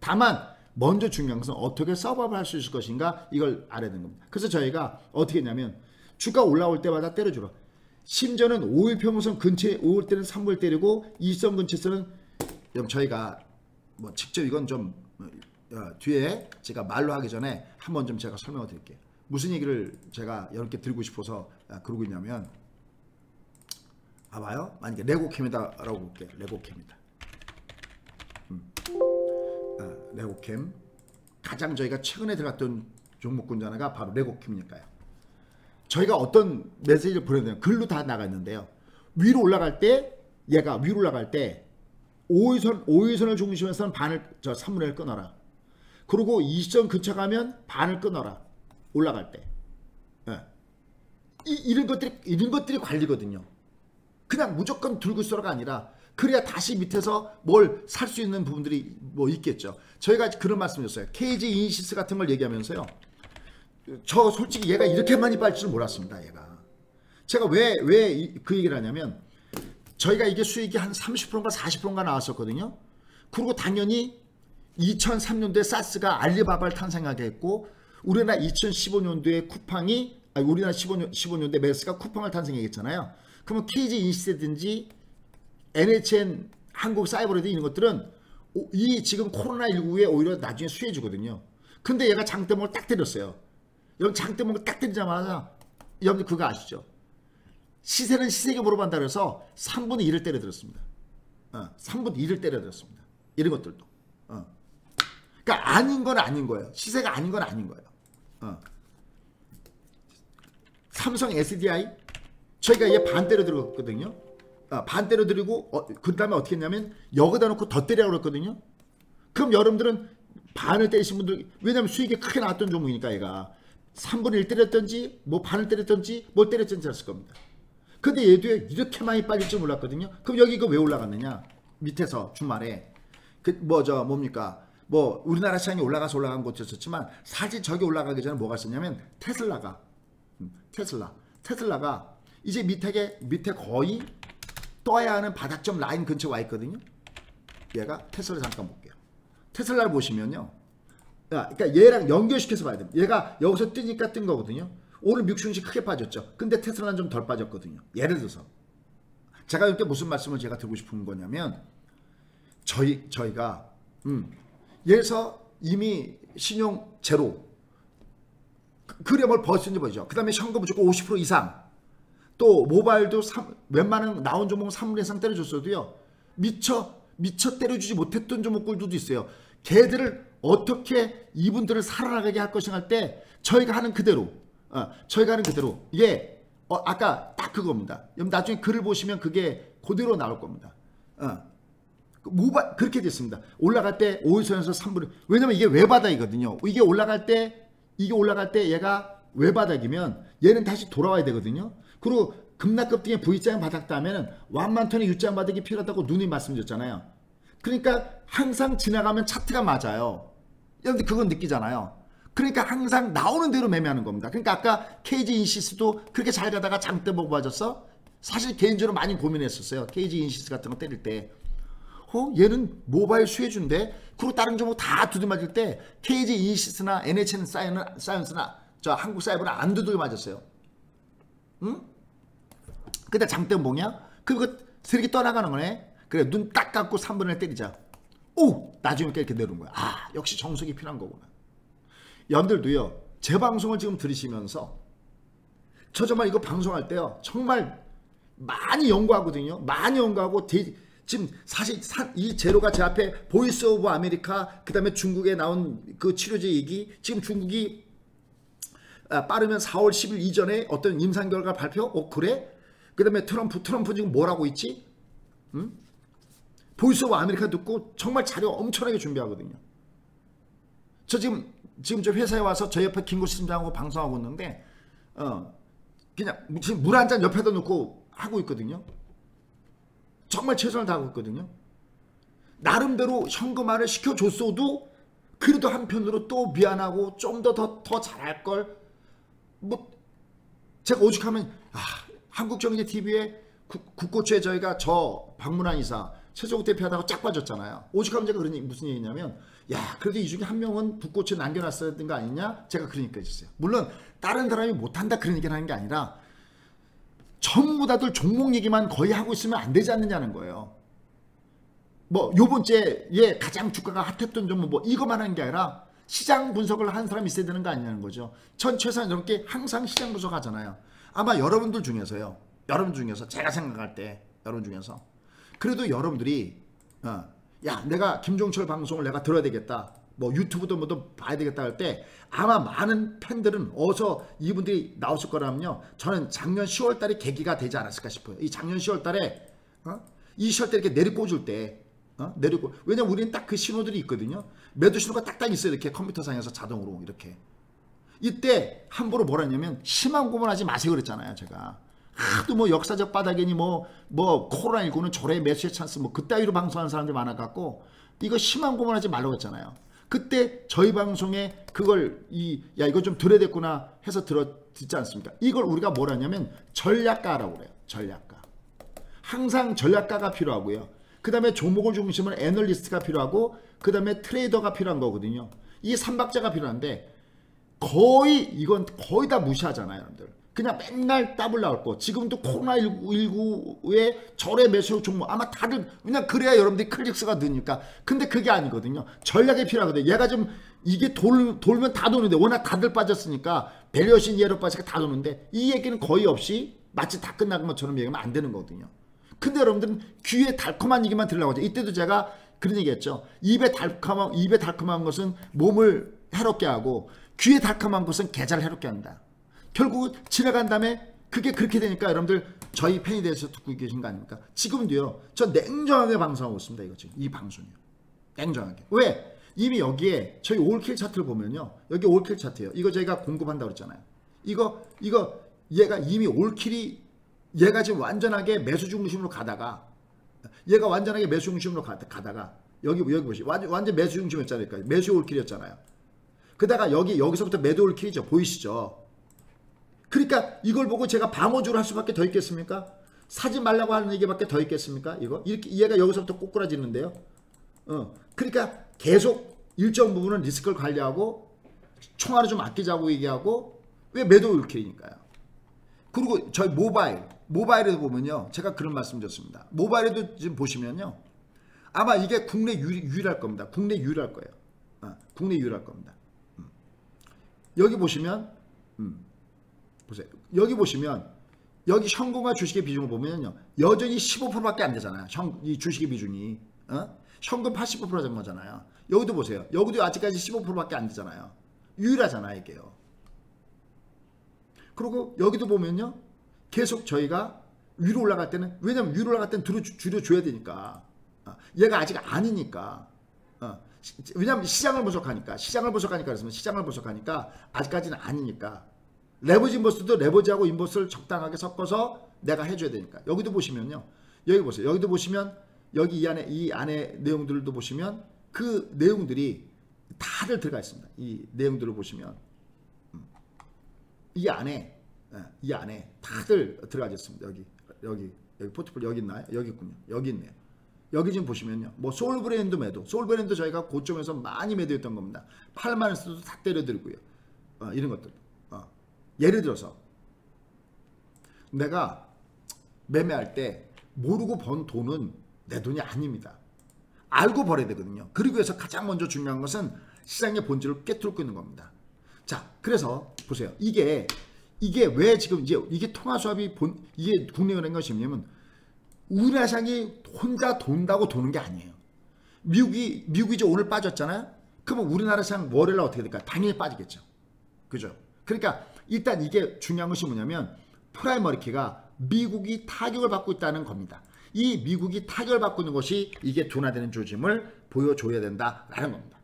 다만 먼저 중요한 것은 어떻게 서버를 할 수 있을 것인가 이걸 알아야 되는 겁니다. 그래서 저희가 어떻게 했냐면 주가 올라올 때마다 때려주라. 심지어는 5일 평균선 근처에 올 때는 3분 때리고 2선 근처에서는 저희가 뭐 직접 이건 좀 뒤에 제가 말로 하기 전에 한번 좀 제가 설명을 드릴게요. 무슨 얘기를 제가 이렇게 드리고 싶어서 그러고 있냐면 봐요. 만약에 레고캠이다라고 볼게요. 레고캠이다. 레고캠 가장 저희가 최근에 들어갔던 종목군 하나가 바로 레고캠이니까요. 저희가 어떤 메시지를 보내드냐면 글로 다 나가 있는데요. 위로 올라갈 때 얘가 위로 올라갈 때 5일선을 중심으로 해서는 반을 3분의 1 끊어라. 그리고 20선 근처 가면 반을 끊어라. 올라갈 때. 이런 것들이 관리거든요. 그냥 무조건 들고 있어라가 아니라 그래야 다시 밑에서 뭘 살 수 있는 부분들이 뭐 있겠죠. 저희가 그런 말씀드렸어요. KG 인시스 같은 걸 얘기하면서요. 저 솔직히 얘가 이렇게 많이 빠질 줄 몰랐습니다. 얘가. 제가 왜 그 얘기를 하냐면 저희가 이게 수익이 한 30%인가 40%인가 나왔었거든요. 그리고 당연히 2003년도에 사스가 알리바바를 탄생하게 했고 우리나라 2015년도에 쿠팡이 우리나라 15년도에 메스가 쿠팡을 탄생했잖아요. 그러면 KG 인시스든지 NHN 한국 사이버레드 이런 것들은 이 지금 코로나19에 오히려 나중에 수혜주거든요. 근데 얘가 장대목을 딱 때렸어요. 여러분 장대목을 딱 때리자마자 여러분 그거 아시죠? 시세는 시세게 물어본다 그래서 3분의 1을 때려들었습니다. 3분의 1을 때려들었습니다. 이런 것들도. 그러니까 아닌 건 아닌 거예요. 시세가 아닌 건 아닌 거예요. 삼성 SDI 저희가 얘 반 때려들었거든요. 반 때려드리고 그 다음에 어떻게 했냐면 여기다 놓고 더 때리라고 그랬거든요. 그럼 여러분들은 반을 때리신 분들 왜냐면 수익이 크게 나왔던 종목이니까 얘가 3분의 1 때렸던지 뭐 반을 때렸던지 뭘 때렸던지 했을 겁니다. 근데 얘도 이렇게 많이 빠질 줄 몰랐거든요. 그럼 여기 이거 왜 올라갔느냐 밑에서 주말에 뭡니까 뭐 우리나라 시장이 올라가서 올라간 곳이었지만 사실 저기 올라가기 전에 뭐가 있었냐면 테슬라가 이제 밑에 거의 떠야 하는 바닥점 라인 근처에 와 있거든요. 얘가 테슬라 잠깐 볼게요. 테슬라를 보시면요. 그러니까 얘랑 연결시켜서 봐야 됩니다. 얘가 여기서 뜨니까 뜬 거거든요. 오늘 믹sun시 크게 빠졌죠. 근데 테슬라는 좀 덜 빠졌거든요. 예를 들어서 제가 이렇게 무슨 말씀을 제가 드리고 싶은 거냐면 저희가 얘에서 이미 신용 제로 그래 뭘 벌었는지 보죠. 그 다음에 현금 무조건 50% 이상 또 모바일도 웬만한 나온 종목 3분 이상 때려줬어도요. 미처 때려주지 못했던 종목들도 있어요. 걔들을 어떻게 이분들을 살아나가게 할 것인가 할 때 저희가 하는 그대로 이게 아까 딱 그겁니다. 나중에 글을 보시면 그게 그대로 나올 겁니다. 그렇게 됐습니다. 올라갈 때 5일선에서 3분, 왜냐면 이게 외바닥이거든요. 이게 올라갈 때 얘가 외바닥이면 얘는 다시 돌아와야 되거든요. 그리고 급락급등의 V자형 바닥 다음에는 완만턴의 U자형 바닥이 필요하다고 누님 말씀드렸잖아요. 그러니까 항상 지나가면 차트가 맞아요. 여러분들 그건 느끼잖아요. 그러니까 항상 나오는 대로 매매하는 겁니다. 그러니까 아까 KG 인시스도 그렇게 잘 가다가 장대 보고 빠졌어? 사실 개인적으로 많이 고민했었어요. KG 인시스 같은 거 때릴 때. 얘는 모바일 수혜주인데, 그리고 다른 종목 다 두드맞을 때 KG 인시스나 NHN 사이언스나 저 한국 사이버는 안 두들겨 맞았어요. 응? 근데 장대 뭐냐? 그거 세력이 떠나가는 거네. 그래, 눈 딱 감고 3분을 때리자. 오! 나중에 이렇게 내려온 거야. 역시 정석이 필요한 거구나. 여러분들도요, 제 방송을 지금 들으시면서 저 정말 이거 방송할 때요, 정말 많이 연구하거든요. 많이 연구하고 지금 사실 이 재료가 제 앞에 보이스 오브 아메리카, 그 다음에 중국에 나온 그 치료제 얘기, 지금 중국이 빠르면 4월 10일 이전에 어떤 임상 결과 발표? 그래? 그 다음에 트럼프 지금 뭐라고 있지? 응? 보이스 오브 아메리카 듣고 정말 자료 엄청나게 준비하거든요. 저 지금 저 회사에 와서 저 옆에 김구시 팀장하고 방송하고 있는데 그냥 지금 물 한 잔 옆에다 놓고 하고 있거든요. 정말 최선을 다하고 있거든요. 나름대로 현금화를 시켜줬어도 그래도 한편으로 또 미안하고 좀 더 잘할 걸. 제가 오죽하면 한국정제 TV에 국고초에 저희가 저 박문환 이사 최종욱 대표 하다가 쫙 빠졌잖아요. 오죽하면 제가 그러니 무슨 얘기냐면, 그래도 이 중에 한 명은 국고초에 남겨놨어야 되는 거 아니냐? 제가 그런 얘기가 있었어요. 물론 다른 사람이 못한다 그런 얘기를 하는 게 아니라 전부 다들 종목 얘기만 거의 하고 있으면 안 되지 않느냐는 거예요. 요번 주에 가장 주가가 핫했던 종목 이거만 하는 게 아니라 시장 분석을 한 사람이 있어야 되는 거 아니냐는 거죠. 전 최소한 이렇게 항상 시장 분석하잖아요. 아마 여러분들 중에서 제가 생각할 때 여러분 중에서 그래도 여러분들이 내가 김종철 방송을 내가 들어야 되겠다, 유튜브도 뭐도 봐야 되겠다 할 때 아마 많은 팬들은 어서 이분들이 나오실 거라면요, 저는 작년 10월 달에 계기가 되지 않았을까 싶어요. 이 작년 10월 달에 이 10월 달에 이렇게 내리꽂을 때 왜냐면 우리는 딱 그 신호들이 있거든요. 매도 신호가 딱딱 있어요. 이렇게 컴퓨터상에서 자동으로 이렇게. 이때 함부로 뭐라 했냐면 심한 고문하지 마세요 그랬잖아요. 제가 하도 역사적 바닥이니 코로나19는 조례 매수의 찬스 그따위로 방송하는 사람들이 많아갖고 이거 심한 고문하지 말라고 했잖아요. 그때 저희 방송에 그걸 이거 좀 들어야 됐구나 해서 듣지 않습니까? 이걸 우리가 뭐라 하냐면 전략가라고 그래요. 전략가. 항상 전략가가 필요하고요. 그 다음에 종목을 중심으로 애널리스트가 필요하고, 그 다음에 트레이더가 필요한 거거든요. 이 삼박자가 필요한데 이건 거의 다 무시하잖아요, 여러분들. 그냥 맨날 더블 나올 거. 지금도 코로나19에 절의 매수 종목 아마 다들 그냥 그래야 여러분들이 클릭수가 느니까. 근데 그게 아니거든요. 전략이 필요하거든요. 얘가 좀 이게 돌면 다 도는데 워낙 다들 빠졌으니까 밸류에이션 예로 빠지니까 다 도는데 이 얘기는 거의 없이 마치 다 끝난 것처럼 얘기하면 안 되는 거거든요. 근데 여러분들은 귀에 달콤한 얘기만 들으려고 하죠. 이때도 제가 그런 얘기 했죠. 입에 달콤한 것은 몸을 해롭게 하고 귀에 달콤한 것은 계좌를 해롭게 한다. 결국 지나간 다음에 그게 그렇게 되니까 여러분들 저희 팬이 돼서 듣고 계신 거 아닙니까? 지금도요. 저 냉정하게 방송하고 있습니다. 이거 지금 이 방송이요. 냉정하게. 왜? 이미 여기에 저희 올킬 차트를 보면요. 여기 올킬 차트예요. 이거 저희가 공급한다고 그랬잖아요. 이거 얘가 이미 올킬이 얘가 지금 완전하게 매수 중심으로 가다가 여기 보시 완전 매수 중심이었잖아요. 매수 올킬이었잖아요. 그다가 여기서부터 매도 올킬이죠. 보이시죠? 그러니까 이걸 보고 제가 방어주를 할 수밖에 더 있겠습니까? 사지 말라고 하는 얘기밖에 더 있겠습니까? 이렇게 얘가 여기서부터 꼬꾸라지는데요. 그러니까 계속 일정 부분은 리스크를 관리하고 총알을 좀 아끼자고 얘기하고, 왜 매도 올킬이니까요. 그리고 저희 모바일에도 보면요, 제가 그런 말씀 드렸습니다. 모바일에도 지금 보시면요, 아마 이게 국내 유일할 겁니다. 국내 유일할 거예요. 국내 유일할 겁니다. 여기 보시면 보세요. 여기 보시면 여기 현금과 주식의 비중을 보면요. 여전히 15%밖에 안 되잖아요. 이 주식의 비중이. 현금 80% 정도잖아요. 여기도 보세요. 여기도 아직까지 15%밖에 안 되잖아요. 유일하잖아요, 이게요. 그리고 여기도 보면요. 계속 저희가 위로 올라갈 때는, 왜냐면 위로 올라갈 때는 줄여줘야 되니까. 얘가 아직 아니니까. 왜냐면 시장을 분석하니까 그랬으면 시장을 분석하니까 아직까지는 아니니까. 레버지 인버스도 레버지하고 인버스를 적당하게 섞어서 내가 해줘야 되니까. 여기도 보시면요. 여기 보세요. 여기도 보시면 여기 이 안에 내용들도 보시면 그 내용들이 다들 들어가 있습니다. 이 내용들을 보시면 이 안에 다들 들어가 있습니다. 여기 포트폴리오 여기 있나요? 여기 있군요. 여기 있네요. 여기 지금 보시면요. 뭐 소울브랜드 매도. 소울브랜드 저희가 고점에서 많이 매도했던 겁니다. 8만 원에서도 다 때려드리고요. 이런 것들. 예를 들어서 내가 매매할 때 모르고 번 돈은 내 돈이 아닙니다. 알고 벌어야 되거든요. 그리고 해서 가장 먼저 중요한 것은 시장의 본질을 꿰뚫고 있는 겁니다. 자, 그래서 보세요. 이게 왜 지금 이게 통화수합이 이게 국내은행 것이냐면 우리나라 시장이 혼자 돈다고 도는 게 아니에요. 미국이 이제 오늘 빠졌잖아요. 그러면 우리나라 시장 월요일 날 어떻게 될까? 당연히 빠지겠죠. 그죠? 그러니까 일단 이게 중요한 것이 뭐냐면 프라이머리키가 미국이 타격을 받고 있다는 겁니다. 이 미국이 타격을 받고 있는 것이 이게 둔화되는 조짐을 보여줘야 된다라는 겁니다.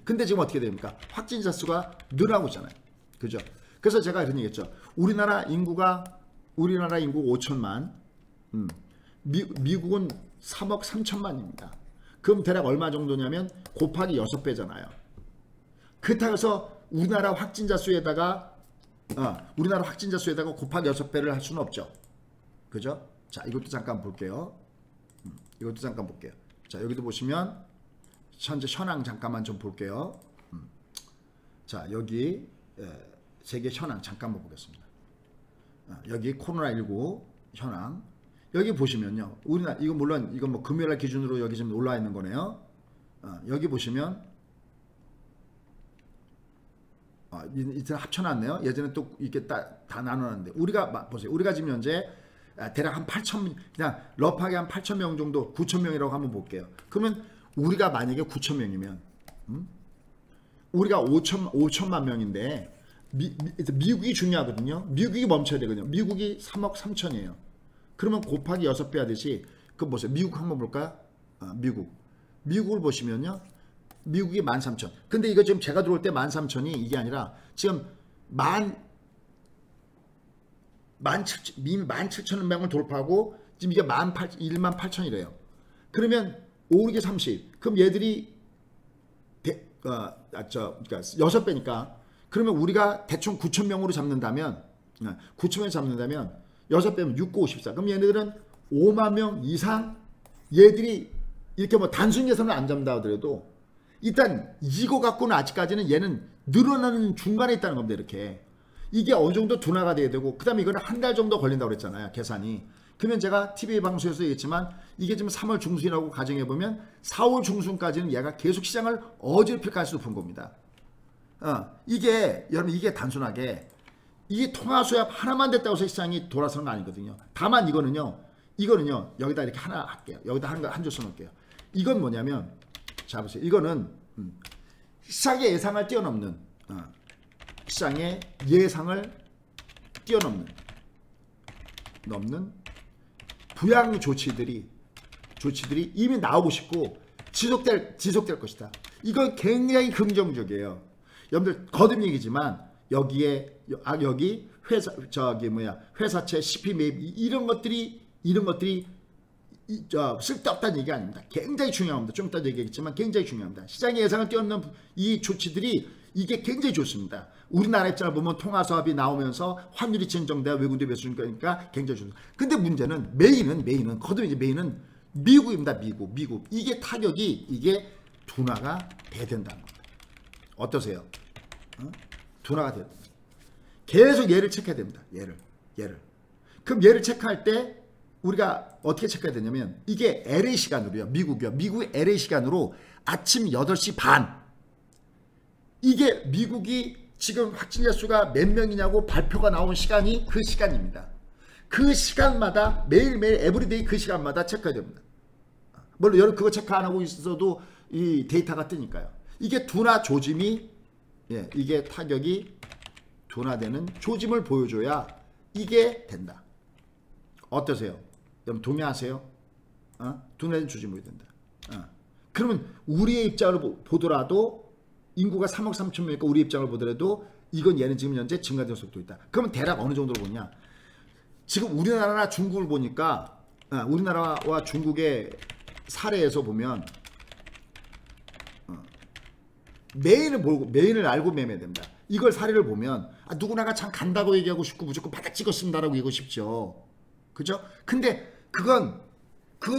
근데 지금 어떻게 됩니까? 확진자 수가 늘어나고 있잖아요. 그죠? 그래서 제가 이런 얘기했죠. 우리나라 인구 5천만, 미국은 3억 3천만입니다. 그럼 대략 얼마 정도냐면 곱하기 6배잖아요. 그렇다고 해서 우리나라 확진자 수에다가 곱하기 6배를 할 수는 없죠. 그죠? 자, 이것도 잠깐 볼게요. 자, 여기도 보시면 현재 현황 잠깐만 좀 볼게요. 자, 여기 세계 현황 잠깐만 보겠습니다. 여기 코로나19 현황. 여기 보시면요. 우리나라 이거 물론 이건 뭐 금요일 기준으로 여기 지금 올라와 있는 거네요. 여기 보시면 이제 합쳐놨네요. 예전에 또 이렇게 다 나눠놨는데 우리가 보세요. 우리가 지금 현재 대략 한 8천, 그냥 러프하게 한 8천 명 정도, 9천 명이라고 한번 볼게요. 그러면 우리가 만약에 9천 명이면 우리가 5천만 명인데 미국이 중요하거든요. 미국이 멈춰야 되거든요. 미국이 3억 3천이에요. 그러면 곱하기 6배 하듯이 그럼 보세요. 미국 한번 볼까요? 미국을 보시면요. 미국이 13,000. 근데 이거 지금 제가 들어올 때 13,000이 이게 아니라 지금 17,000명을 돌파하고 지금 이게 18,000이래요. 그러면 5, 6에 30. 그럼 얘들이 그러니까 6배니까 그러면 우리가 대충 9,000명으로 잡는다면 9,000명 잡는다면 6배면 6, 9, 54. 그럼 얘네들은 5만 명 이상 얘들이 이렇게 뭐 단순 예산을 안 잡는다 하더라도 일단 이거 갖고는 아직까지는 얘는 늘어나는 중간에 있다는 겁니다. 이렇게 이게 어느 정도 둔화가 돼야 되고 그 다음에 이거는 한 달 정도 걸린다고 그랬잖아요. 계산이. 그러면 제가 TV 방송에서 얘기했지만 이게 지금 3월 중순이라고 가정해보면 4월 중순까지는 얘가 계속 시장을 어지럽힐 가능성이 높은 겁니다. 여러분 이게 단순하게 이게 통화수합 하나만 됐다고 해서 시장이 돌아서는 거 아니거든요. 다만 이거는요 여기다 이렇게 하나 할게요. 여기다 한 줄 써놓을게요. 이건 뭐냐면 자 보세요. 이거는 시장의 예상을 뛰어넘는 시장의 예상을 뛰어넘는 부양 조치들이 이미 나오고 싶고 지속될 것이다. 이건 굉장히 긍정적이에요. 여러분들 거듭 얘기지만 여기 회사채 CP 매입 이런 것들이 쓸데없다는 얘기 아닙니다. 굉장히 중요합니다. 좀 이따 얘기하겠지만 굉장히 중요합니다. 시장의 예상을 뛰어넘는 이 조치들이 이게 굉장히 좋습니다. 우리나라 입장을 보면 통화수합이 나오면서 환율이 진정돼 외국인들이 매수니까 굉장히 좋습니다. 근데 문제는 메인은 거듭 메인은 미국입니다. 미국 이게 타격이 이게 둔화가 돼야 된다는 겁니다. 어떠세요? 둔화가 돼야 됩니다. 계속 얘를 체크해야 됩니다. 얘를. 그럼 얘를 체크할 때 우리가 어떻게 체크해야 되냐면 이게 LA 시간으로요. 미국의 LA 시간으로 아침 8시 반. 이게 미국이 지금 확진자 수가 몇 명이냐고 발표가 나온 시간이 그 시간입니다. 그 시간마다 매일매일 에브리데이 그 시간마다 체크해야 됩니다. 물론 여러분 그거 체크 안 하고 있어도 이 데이터가 뜨니까요. 이게 둔화 조짐이 이게 타격이 둔화되는 조짐을 보여줘야 이게 된다. 어떠세요? 여러분 동의하세요? 둔화된 조짐을 보여야 된다. 그러면 우리의 입장을 보더라도 인구가 3억 3천 명이니까 우리 입장을 보더라도 이건 얘는 지금 현재 증가되는 속도 있다. 그러면 대략 어느 정도로 보냐? 지금 우리나라나 중국을 보니까 우리나라와 중국의 사례에서 보면 메인을 알고 매매해야 됩니다. 이걸 사례를 보면 누구나가 참 간다고 얘기하고 싶고 무조건 바닥 찍었습니다라고 얘기하고 싶죠. 그죠? 근데 그건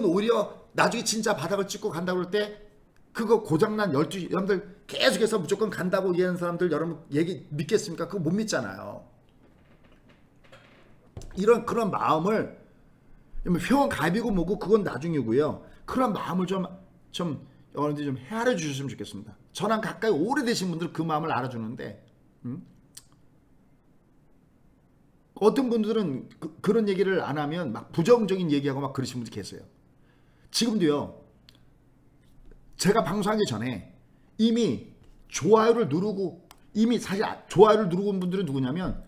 오히려 나중에 진짜 바닥을 찍고 간다고 할 때 그거 고장난 12시 여러분들 계속해서 무조건 간다고 얘기하는 사람들 여러분 얘기 믿겠습니까? 그거 못 믿잖아요. 그런 마음을 회원 가입이고 뭐고 그건 나중이고요. 그런 마음을 좀 여러분들이 좀 헤아려 주셨으면 좋겠습니다. 저랑 가까이 오래되신 분들 그 마음을 알아주는데 어떤 분들은 그런 얘기를 안 하면 막 부정적인 얘기하고 막 그러신 분들 계세요. 지금도요. 제가 방송하기 전에 이미 좋아요를 누르고 이미 사실 좋아요를 누르고 온 분들은 누구냐면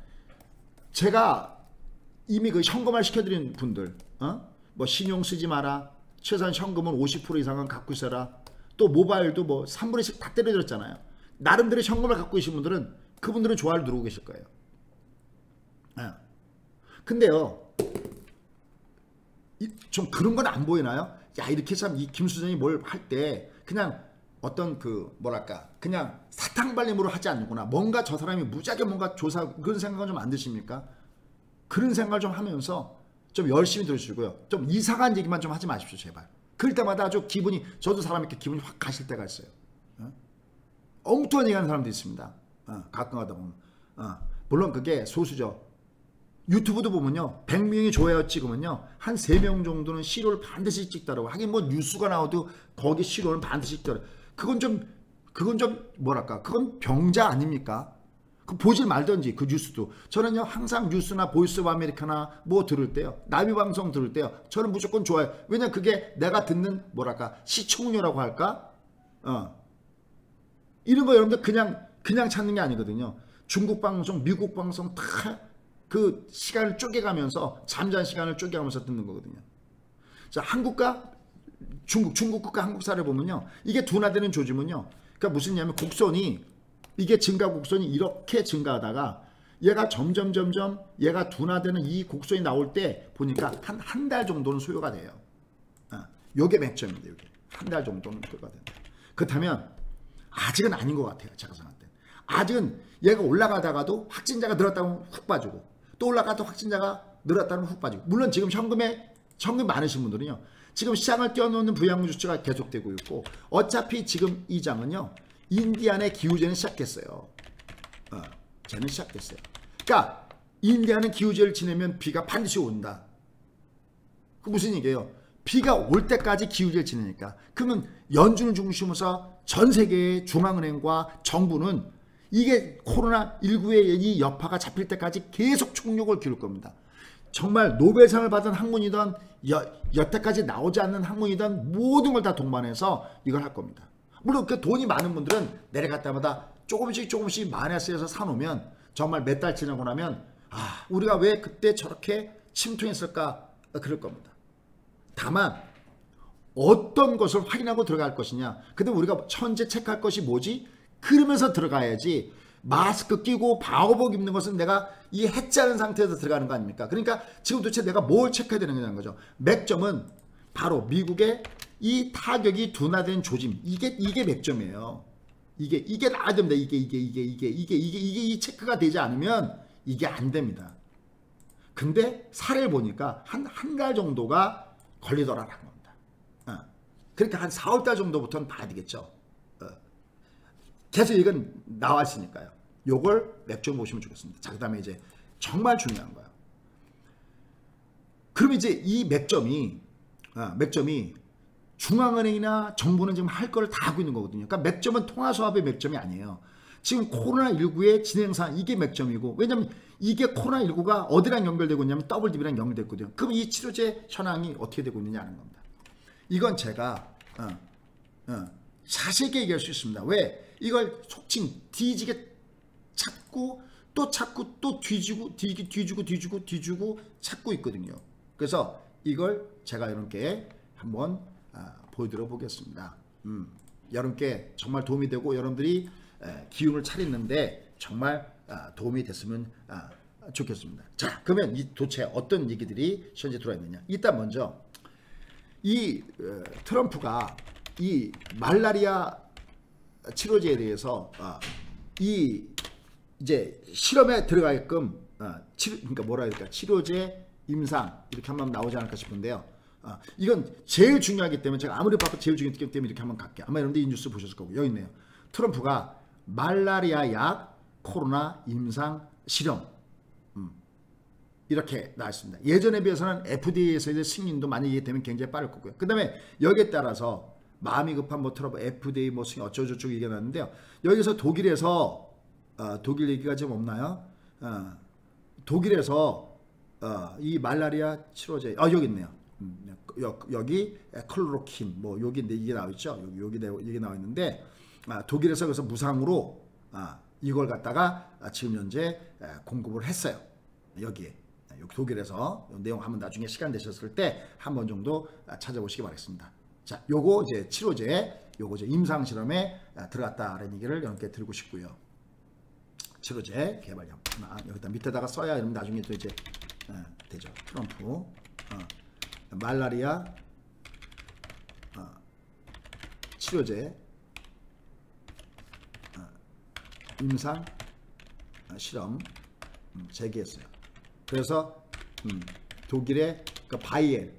제가 이미 그 현금화 시켜드린 분들 뭐 신용 쓰지 마라 최소한 현금은 50% 이상은 갖고 있어라 또 모바일도 뭐 3분의 1씩 다 때려드렸잖아요. 나름대로 현금을 갖고 계신 분들은 그분들은 좋아요를 누르고 계실 거예요. 근데요 좀 그런 건 안 보이나요? 야 이렇게 참 이 김수정이 뭘 할 때 그냥 어떤 그 뭐랄까 그냥 사탕발림으로 하지 않는구나. 뭔가 저 사람이 무지하게 뭔가 조사 그런 생각은 좀 안 드십니까? 그런 생각을 좀 하면서 좀 열심히 들으시고요. 좀 이상한 얘기만 좀 하지 마십시오 제발. 그럴 때마다 아주 기분이 저도 사람 이렇게 기분이 확 가실 때가 있어요. 엉뚱한 얘기하는 사람도 있습니다. 가끔 하다 보면 물론 그게 소수죠. 유튜브도 보면요 100명이 좋아요 찍으면요 한 3명 정도는 시로를 반드시 찍더라고. 하긴 뭐 뉴스가 나와도 거기 시로는 반드시 찍더라고. 그건 좀 뭐랄까 그건 병자 아닙니까? 그 보질 말던지 그 뉴스도. 저는요 항상 뉴스나 보이스 오브 아메리카나 뭐 들을 때요 나비 방송 들을 때요 저는 무조건 좋아요. 왜냐 그게 내가 듣는 뭐랄까 시청률이라고 할까 이런 거 여러분들 그냥 찾는 게 아니거든요. 중국 방송 미국 방송 다 그 시간을 쪼개가면서 잠자는 시간을 쪼개가면서 듣는 거거든요. 자 한국과 중국과 한국사를 보면요 이게 둔화되는 조짐은요 그러니까 무슨 얘기냐면 곡선이 이게 증가 곡선이 이렇게 증가하다가 얘가 점점 얘가 둔화되는 이 곡선이 나올 때 보니까 한 달 정도는 소요가 돼요. 요게 맥점입니다. 요게 한 달 정도는 소요가 된다. 그렇다면 아직은 아닌 것 같아요. 제가 생각할 때 아직은 얘가 올라가다가도 확진자가 늘었다면 훅 빠지고 또 올라가도 확진자가 늘었다면 훅 빠지고 물론 지금 현금 많으신 분들은요 지금 시장을 뛰어넘는 부양물 조치가 계속되고 있고 어차피 지금 이 장은요 인디안의 기후제는 시작됐어요. 쟤는 시작됐어요. 그러니까 인디안은 기후제를 지내면 비가 반드시 온다. 그 무슨 얘기예요? 비가 올 때까지 기후제를 지내니까. 그러면 연준을 중심으로 전 세계의 중앙은행과 정부는 이게 코로나19의 이 여파가 잡힐 때까지 계속 총력을 기울 겁니다. 정말 노벨상을 받은 학문이든 여태까지 나오지 않는 학문이든 모든 걸 다 동반해서 이걸 할 겁니다. 물론 그 돈이 많은 분들은 내려갈 때마다 조금씩 마이너스에서 사놓으면 정말 몇 달 지나고 나면 우리가 왜 그때 저렇게 침통했을까 그럴 겁니다. 다만 어떤 것을 확인하고 들어갈 것이냐. 근데 우리가 현재 체크할 것이 뭐지? 그러면서 들어가야지 마스크 끼고 방호복 입는 것은 내가 이 해지 않은 상태에서 들어가는 거 아닙니까? 그러니까 지금 도대체 내가 뭘 체크해야 되는 거죠. 맥점은 바로 미국의 이 타격이 둔화된 조짐 이게 맥점이에요. 이게 나야 됩니다. 이게 이 체크가 되지 않으면 이게 안 됩니다. 근데 사례를 보니까 한 달 정도가 걸리더라라는 겁니다. 그러니까 한 4월달 정도부터는 봐야 되겠죠. 계속 이건 나와 있으니까요. 요걸 맥점 보시면 좋겠습니다. 자, 그 다음에 이제 정말 중요한 거예요. 그럼 이제 이 맥점이 중앙은행이나 정부는 지금 할 거를 다 하고 있는 거거든요. 그러니까 맥점은 통화수합의 맥점이 아니에요. 지금 코로나19의 진행상 이게 맥점이고, 왜냐면 이게 코로나19가 어디랑 연결되고 있냐면 WDB랑 연결됐거든요. 그럼 이 치료제 현황이 어떻게 되고 있느냐 하는 겁니다. 이건 제가 자세히 얘기할 수 있습니다. 왜? 이걸 속칭 뒤지게 찾고 또 찾고 또 뒤지고 찾고 있거든요. 그래서 이걸 제가 여러분께 한번 보여드려 보겠습니다. 여러분께 정말 도움이 되고 여러분들이 기운을 차리는데 정말 도움이 됐으면 좋겠습니다. 자, 그러면 이 도대체 어떤 얘기들이 현재 들어있느냐. 일단 먼저 이 트럼프가 이 말라리아 치료제에 대해서 이 이제 실험에 들어가게끔 그러니까 뭐라 해야 될까, 치료제 임상 이렇게 한번 나오지 않을까 싶은데요. 이건 제일 중요하기 때문에 제가 아무리 봐도 제일 중요하기 때문에 이렇게 한번 갈게요. 아마 여러분들 이 뉴스 보셨을 거고, 여기 있네요. 트럼프가 말라리아 약 코로나 임상 실험 이렇게 나왔습니다. 예전에 비해서는 FDA에서의 승인도 만약에 이게 되면 굉장히 빠를 거고요. 그 다음에 여기에 따라서 마음이 급한 뭐 트럼프 FDA 뭐 승인 어쩌고저쩌고 얘기가 나왔는데요. 여기서 독일에서 독일 얘기가 좀 없나요? 독일에서 이 말라리아 치료제 여기 있네요. 여기 클로로킨 뭐 여기 이게 나와 있죠. 여기 이게 나와 있는데 독일에서 그래서 무상으로 이걸 갖다가 지금 현재 공급을 했어요. 여기에 여기 독일에서 내용 한번 나중에 시간 되셨을 때 한 번 정도 찾아보시기 바라겠습니다. 자, 요거 이제 치료제 요거 이제 임상 실험에 들어갔다라는 얘기를 여러분께 드리고 싶고요. 치료제 개발량 여기다 밑에다가 써야 이러면 나중에 또 이제 되죠. 트럼프 말라리아 치료제 임상 실험 재개했어요. 그래서 독일의 그 바이엘,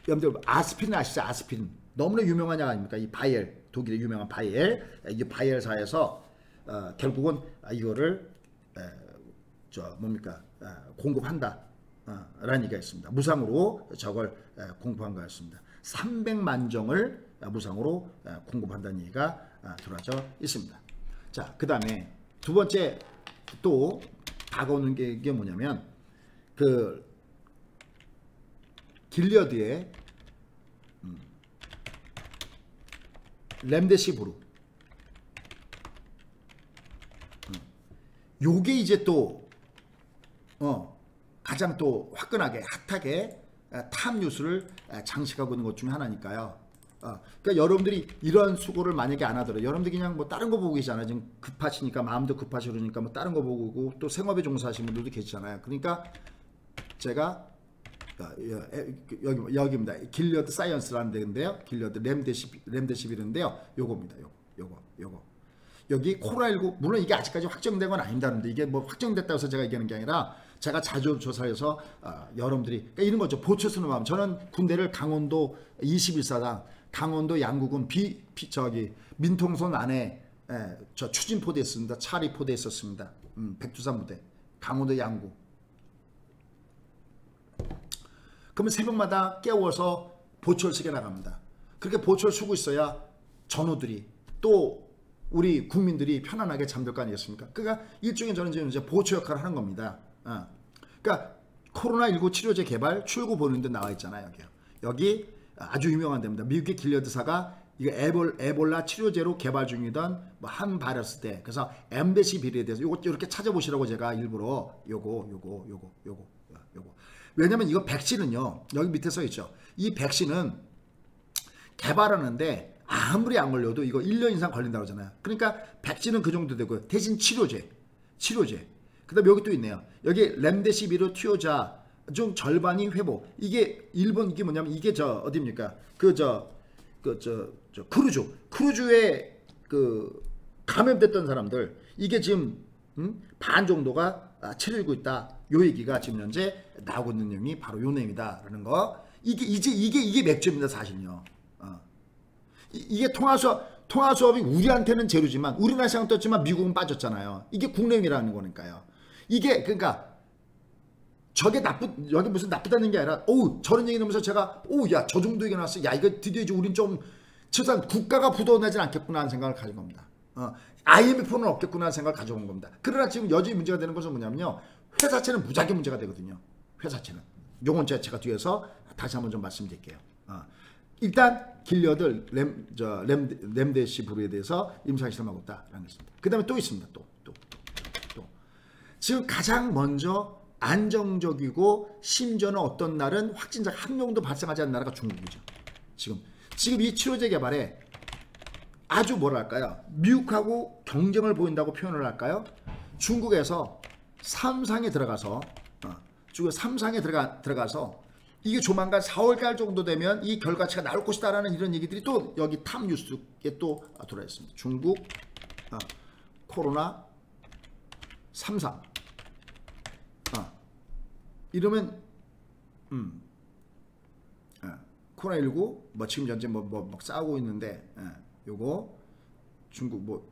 여러분들 아스피린 아시죠? 아스피린 너무나 유명한 약 아닙니까? 이 바이엘, 독일의 유명한 바이엘, 이 바이엘사에서 결국은 이거를 공급한다 라는 얘기가 있습니다. 무상으로 저걸 공급한 거였습니다. 300만 정을 무상으로 공급한다는 얘기가 들어져 있습니다. 자, 그 다음에 두 번째 또 다가오는 게 이게 뭐냐면 그 길리어드의 렘데시비르 요게 이제 또 가장 또 화끈하게 핫하게 탑 뉴스를 장식하고 있는 것 중에 하나니까요. 그러니까 여러분들이 이런 수고를 만약에 안 하더라도 여러분들이 그냥 뭐 다른 거 보고 계시잖아요. 지금 급하시니까 마음도 급하시고 그러니까 뭐 다른 거 보고 또 생업에 종사하시는 분들도 계시잖아요. 그러니까 제가 여기입니다. 길리어드 사이언스라는 데인데요. 길리어드 렘데시비르인데요. 요겁니다. 요거. 여기 코로나19 물론 이게 아직까지 확정된 건 아닙니다는데 이게 뭐 확정됐다고 해서 제가 얘기하는 게 아니라 제가 자주 조사해서 여러분들이 그러니까 이런 거죠. 보초 쓰는 마음. 저는 군대를 강원도 21사단 강원도 양구군 민통선 안에 저 추진포대에 있습니다. 차리포대에 있었습니다. 백두산 부대 강원도 양구. 그러면 새벽마다 깨워서 보초를 쓰게 나갑니다. 그렇게 보초를 쓰고 있어야 전우들이 또 우리 국민들이 편안하게 잠들 거 아니겠습니까? 그러니까 일종의 저는 지금 이제 보초 역할을 하는 겁니다. 그러니까 코로나19 치료제 개발 출구 보는 데 나와 있잖아요. 여기 아주 유명한 데입니다. 미국의 길리어드사가 이거 에볼라 치료제로 개발 중이던 뭐 한 바이러스 때 그래서 엠데시비르에 대해서 요거 이렇게 찾아보시라고 제가 일부러 요거 왜냐면 이거 백신은요 여기 밑에 써 있죠. 이 백신은 개발하는데 아무리 안 걸려도 이거 1년 이상 걸린다고 하잖아요. 그러니까 백신은 그 정도 되고 대신 치료제 그 다음에 여기 또 있네요. 여기 렘데시비르 투여자 중 절반이 회복. 이게 일본 이게 뭐냐면 이게 저 어디입니까? 크루즈에 그 감염됐던 사람들 이게 지금 반 정도가 치료되고 있다. 요 얘기가 지금 현재 나오고 있는 내용이 바로 요 내용이다라는 거. 이게 맥주입니다 사실요. 이게 통화 수업이 우리한테는 제로지만 우리나라 시장 떴지만 미국은 빠졌잖아요. 이게 국내용이라는 거니까요. 이게 그러니까 저게 여기 무슨 나쁘다는 게 아니라 저런 얘기 나면서 제가 야 저 정도 얘기 나왔어. 야 이거 드디어 이제 우린 좀 최소한 국가가 부도나진 않겠구나 하는 생각을 가진 겁니다. IMF는 없겠구나 하는 생각을 가져온 겁니다. 그러나 지금 여전히 문제가 되는 것은 뭐냐면요. 회사채는 무지하게 문제가 되거든요. 회사채는. 요건 제가 뒤에서 다시 한번 좀 말씀드릴게요. 일단 길리어드 램데시 브루에 대해서 임상실험하고 있다라는 것입니다. 그 다음에 또 있습니다. 또. 지금 가장 먼저 안정적이고 심지어는 어떤 날은 확진자가 한 명도 발생하지 않는 나라가 중국이죠. 지금 이 치료제 개발에 아주 뭐랄까요? 미국하고 경쟁을 보인다고 표현을 할까요? 중국에서 3상에 들어가서 들어가서 이게 조만간 4월달 정도 되면 이 결과치가 나올 것이다라는 이런 얘기들이 또 여기 탑 뉴스에 또 들어와 있습니다. 중국 코로나 3상 이러면 코로나19 뭐 지금 현재 뭐 싸우고 있는데 요거 중국 뭐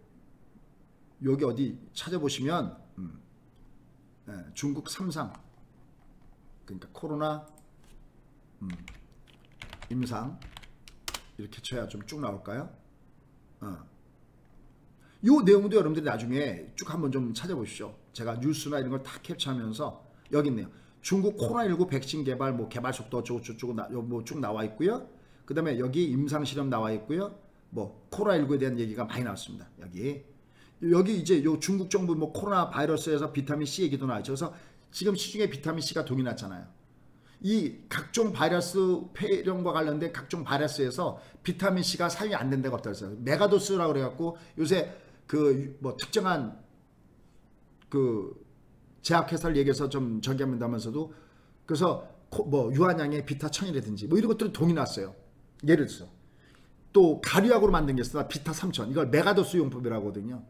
여기 어디 찾아보시면 중국 3상 그러니까 코로나 임상 이렇게 쳐야 좀 쭉 나올까요? 요 내용도 여러분들이 나중에 쭉 한번 좀 찾아보십시오. 제가 뉴스나 이런 걸 다 캡처하면서 여기 있네요. 중국 코로나19 백신 개발 뭐 개발 속도 어쩌고저쩌고 뭐 쭉 나와 있고요. 그 다음에 여기 임상 실험 나와 있고요. 뭐 코로나19에 대한 얘기가 많이 나왔습니다. 여기 이제 요 중국 정부 뭐 코로나 바이러스에서 비타민 C 얘기도 나왔죠. 그래서 지금 시중에 비타민 C가 동이 났잖아요. 이 각종 바이러스 폐렴과 관련된 각종 바이러스에서 비타민 C가 사용이 안 된 데가 없다고 했어요. 메가도스라고 그래갖고 요새 그 뭐 특정한 그 제약회사를 얘기해서 좀 전개합니다면서도 그래서 뭐 유한양의 비타 1000이라든지 뭐 이런 것들은 동이 났어요. 예를 들어서 또 가류약으로 만든 게 있어 비타 3000 이걸 메가도스 용법이라고 하거든요.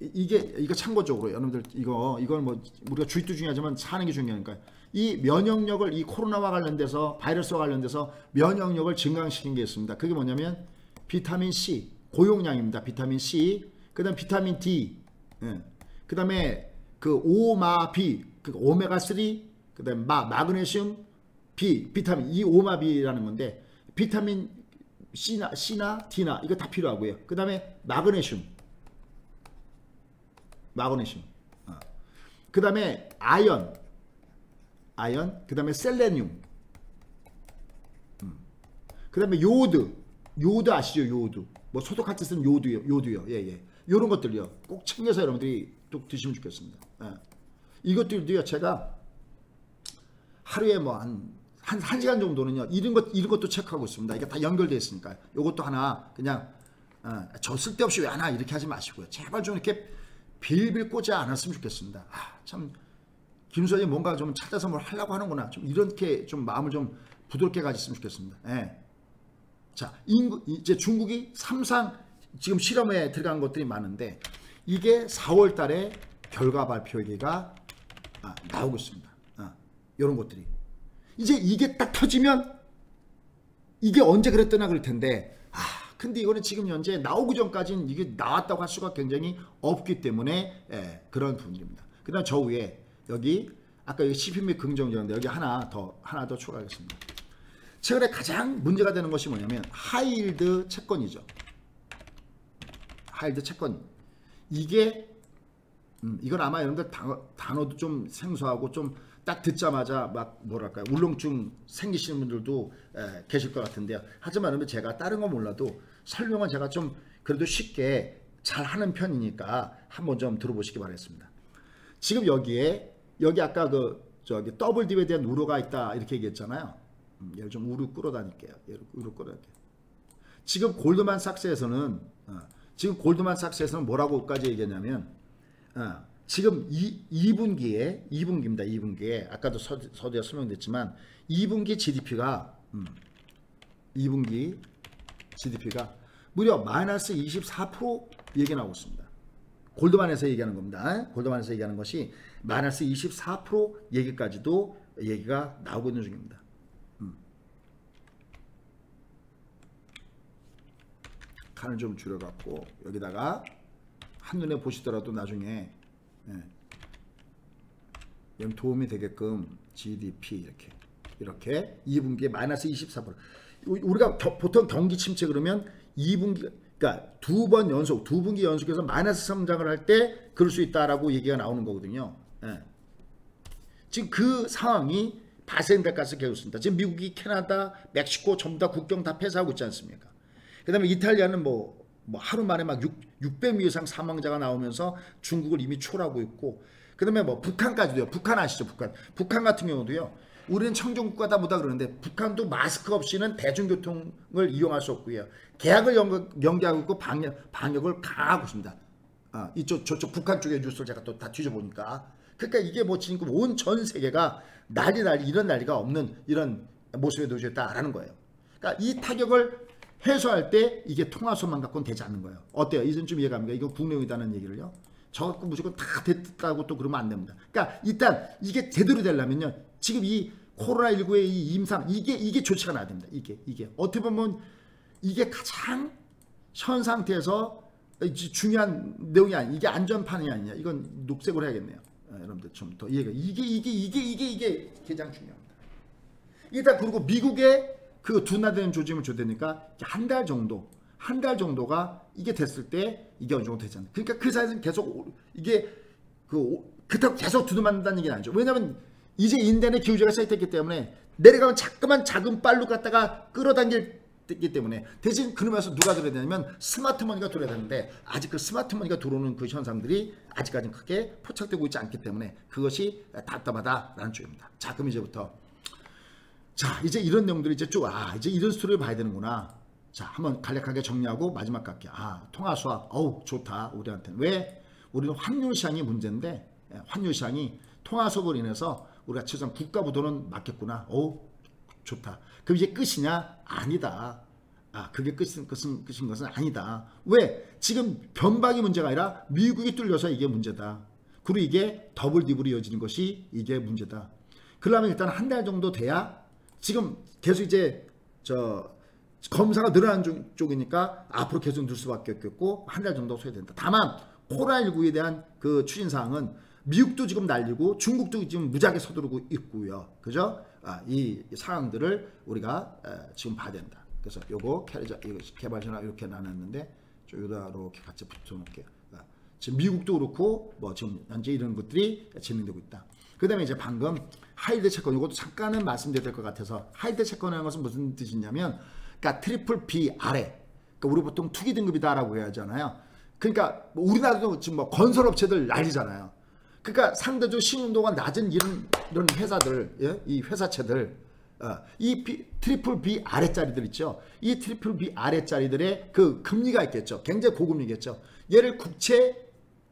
이거 참고적으로 여러분들 이걸 뭐 우리가 주의도 중요하지만 사는 게 중요하니까 이 면역력을 이 코로나와 관련돼서 바이러스와 관련돼서 면역력을 증강시킨 게 있습니다. 그게 뭐냐면 비타민 C 고용량입니다. 비타민 C 그다음 비타민 D 그 다음에 그 오마비 그 오메가 3 그다음 마그네슘 B 비타민 이 오마비라는 건데 비타민 C나 D나 이거 다 필요하고요. 그 다음에 마그네슘 그 다음에 아연 그 다음에 셀레늄 그 다음에 요오드 아시죠? 요오드 뭐 소독할 때 쓰는 요오드요. 요런 것들요 꼭 챙겨서 여러분들이 또 드시면 좋겠습니다. 이것들도요 제가 하루에 뭐 한 시간 정도는요 이런 것도 체크하고 있습니다. 이게 다 연결되어 있으니까 요것도 하나 그냥 저 쓸데없이 왜 하나 이렇게 하지 마시고요. 제발 좀 이렇게 빌빌 꽂지 않았으면 좋겠습니다. 참 김수현이 뭔가 좀 찾아서 뭘 하려고 하는구나. 좀 이렇게 좀 마음을 좀 부드럽게 가졌으면 좋겠습니다. 자, 이제 중국이 3상 지금 실험에 들어간 것들이 많은데 이게 4월 달에 결과 발표기가 나오고 있습니다. 이런 것들이. 이제 이게 딱 터지면 이게 언제 그랬더나 그럴 텐데 근데 이거는 지금 현재 나오기 전까지는 이게 나왔다고 할 수가 굉장히 없기 때문에 그런 부분입니다. 그 다음 저 위에 여기 아까 여기 CP 및 긍정적인데 여기 하나 더 추가하겠습니다. 최근에 가장 문제가 되는 것이 뭐냐면 하이힐드 채권이죠. 하이힐드 채권. 이게 이건 아마 여러분들 단어도 좀 생소하고 좀 딱 듣자마자 막 뭐랄까요 울렁증 생기시는 분들도 계실 것 같은데요. 하지만 제가 다른 거 몰라도 설명은 제가 좀 그래도 쉽게 잘 하는 편이니까 한번 좀 들어보시기 바라겠습니다. 지금 여기 아까 저기 더블 디비덴드 우려가 있다 이렇게 얘기했잖아요. 얘를 좀 우려 끌어다닐게요. 지금 골드만삭스에서는 뭐라고까지 얘기했냐면 지금 2분기에 아까도 서두에 설명됐지만 2분기 GDP가 무려 마이너스 24% 얘기 나오고 있습니다. 골드만에서 얘기하는 겁니다. 골드만에서 얘기하는 것이 마이너스 24% 얘기까지도 얘기가 나오고 있는 중입니다. 칸을 좀 줄여갖고 여기다가 한눈에 보시더라도 나중에 도움이 되게끔 GDP 이렇게 2분기에 마이너스 24%. 우리가 보통 경기 침체 그러면 2분기 그러니까 두 분기 연속해서 마이너스 성장을 할 때 그럴 수 있다라고 얘기가 나오는 거거든요. 예. 지금 그 상황이 발생될 가능성이 계속 있습니다. 지금 미국이 캐나다, 멕시코 전부 다 국경 다 폐쇄하고 있지 않습니까? 그다음에 이탈리아는 뭐 하루 만에 막 600명 이상 사망자가 나오면서 중국을 이미 초월하고 있고, 그다음에 뭐 북한까지도요. 북한 아시죠? 북한 같은 경우도요. 우리는 청정국가다 뭐다 그러는데 북한도 마스크 없이는 대중교통을 이용할 수 없고요. 계약을 연기하고 있고 방역을 강화하고 있습니다. 저쪽 북한 쪽의 뉴스를 제가 또 다 뒤져보니까, 그러니까 이게 뭐 지금 온 전 세계가 난리 이런 난리가 없는 이런 모습에 놓여졌다라는 거예요. 그러니까 이 타격을 해소할 때 이게 통화선만 갖고는 되지 않는 거예요. 어때요? 이젠 좀 이해갑니까? 이거 국내용이다는 얘기를요. 저 갖고 무조건 다 됐다고 또 그러면 안 됩니다. 그러니까 일단 이게 제대로 되려면요. 지금 이 코로나19의 이 임상 이게 조치가 나야 됩니다. 이게 어떻게 보면 이게 가장 현 상태에서 중요한 내용이 아니, 이게 안전판이 아니냐. 이건 녹색으로 해야겠네요. 여러분들 좀 더 이해가. 이게 가장 중요합니다. 일단 그리고 미국의 그 둔화되는 조짐을 줘대니까 한 달 정도가 이게 됐을 때 이게 어느 정도 되잖아요. 그러니까 그 사이에는 계속 이게 그렇다고 계속 두드만다는 얘기는 아니죠. 왜냐하면 이제 인대내 기후제가 시작됐기 때문에 내려가면 자꾸만 작은 빨로 갖다가 끌어당기기 때문에 대신 그러면서 누가 들어야 되냐면 스마트머니가 들어야 되는데 아직 그 스마트머니가 들어오는 그 현상들이 아직까지는 크게 포착되고 있지 않기 때문에 그것이 답답하다라는 쪽입니다. 자, 그럼 이제부터 자, 이제 이런 내용들이 이제 쭉 이제 이런 스토리를 봐야 되는구나. 자, 한번 간략하게 정리하고 마지막 갈게요. 통화 수학 좋다 우리한테는. 왜? 우리는 환율 시장이 문제인데 환율 시장이 통화 수학으로 인해서 우리가 최소한 국가 부도는 맞겠구나. 좋다. 그럼 이제 끝이냐? 아니다. 그게 끝인 것은 아니다. 왜? 지금 변박이 문제가 아니라 미국이 뚫려서 이게 문제다. 그리고 이게 더블 딥으로 이어지는 것이 이게 문제다. 그러려면 일단 한 달 정도 돼야 지금 계속 이제 검사가 늘어난 쪽이니까 앞으로 계속 늘 수밖에 없겠고 한 달 정도 소요된다. 다만 코로나19에 대한 그 추진사항은 미국도 지금 날리고 중국도 지금 무지하게 서두르고 있고요. 그죠? 이 상황들을 우리가 지금 봐야 된다. 그래서 요거 개발 전략 이렇게 나눴는데 이렇게 같이 붙여놓을게요. 지금 미국도 그렇고 뭐 지금 현재 이런 것들이 진행되고 있다. 그 다음에 이제 방금 하이드 채권 이것도 잠깐은 말씀드려야 될 것 같아서 하이드 채권이라는 것은 무슨 뜻이냐면 그러니까 트리플 B 아래 그러니까 우리 보통 투기 등급이다라고 해야잖아요. 그러니까 뭐 우리나라도 지금 뭐 건설업체들 난리잖아요. 그러니까 상대적으로 신용도가 낮은 이런 회사들 이 회사체들 이 트리플 B 아래짜리들 있죠. 이 트리플 B 아래짜리들의 그 금리가 있겠죠. 굉장히 고금리겠죠. 얘를 국채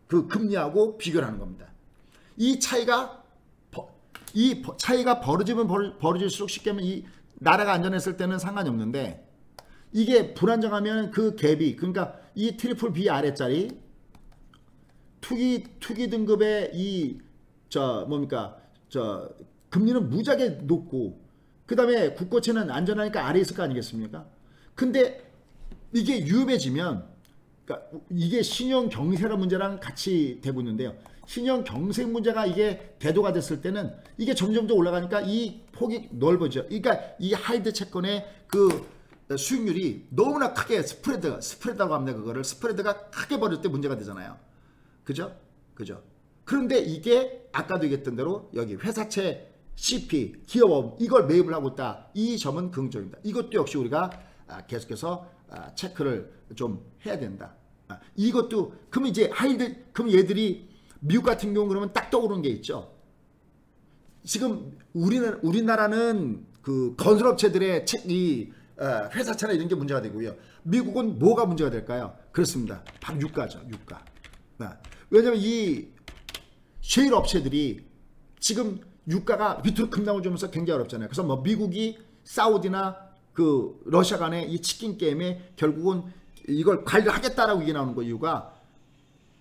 그 금리하고 비교를 하는 겁니다. 이 차이가 벌어지면 벌어질수록 쉽게 하면 이 나라가 안전했을 때는 상관이 없는데 이게 불안정하면 그 갭이 그러니까 이 트리플 B 아래짜리 투기 등급의 금리는 무지하게 높고 그 다음에 국고채는 안전하니까 아래에 있을 거 아니겠습니까? 근데 이게 위험해지면 그러니까 이게 신용 경세라 문제랑 같이 되고 있는데요. 신용 경세 문제가 이게 대두가 됐을 때는 이게 점점 더 올라가니까 이 폭이 넓어져. 그러니까 이 하이드 채권의 그 수익률이 너무나 크게 스프레드라고 합니다. 그거를 스프레드가 크게 벌어질 때 문제가 되잖아요. 그죠? 그런데 이게 아까도 얘기했던 대로 여기 회사채 CP 기업업 이걸 매입을 하고 있다. 이 점은 긍정입니다. 이것도 역시 우리가 계속해서 체크를 좀 해야 된다. 이것도 그러면 이제 그럼 얘들이 미국 같은 경우 그러면 딱 떠오르는 게 있죠. 지금 우리나라는 그 건설업체들의 회사차나 이런 게 문제가 되고요. 미국은 뭐가 문제가 될까요? 그렇습니다. 바로 유가죠. 유가. 왜냐하면 이 셰일 업체들이 지금 유가가 밑으로 급락을 주면서 굉장히 어렵잖아요. 그래서 뭐 미국이 사우디나 그 러시아 간의 이 치킨 게임에 결국은 이걸 관리를 하겠다라고 얘기 나오는 거 이유가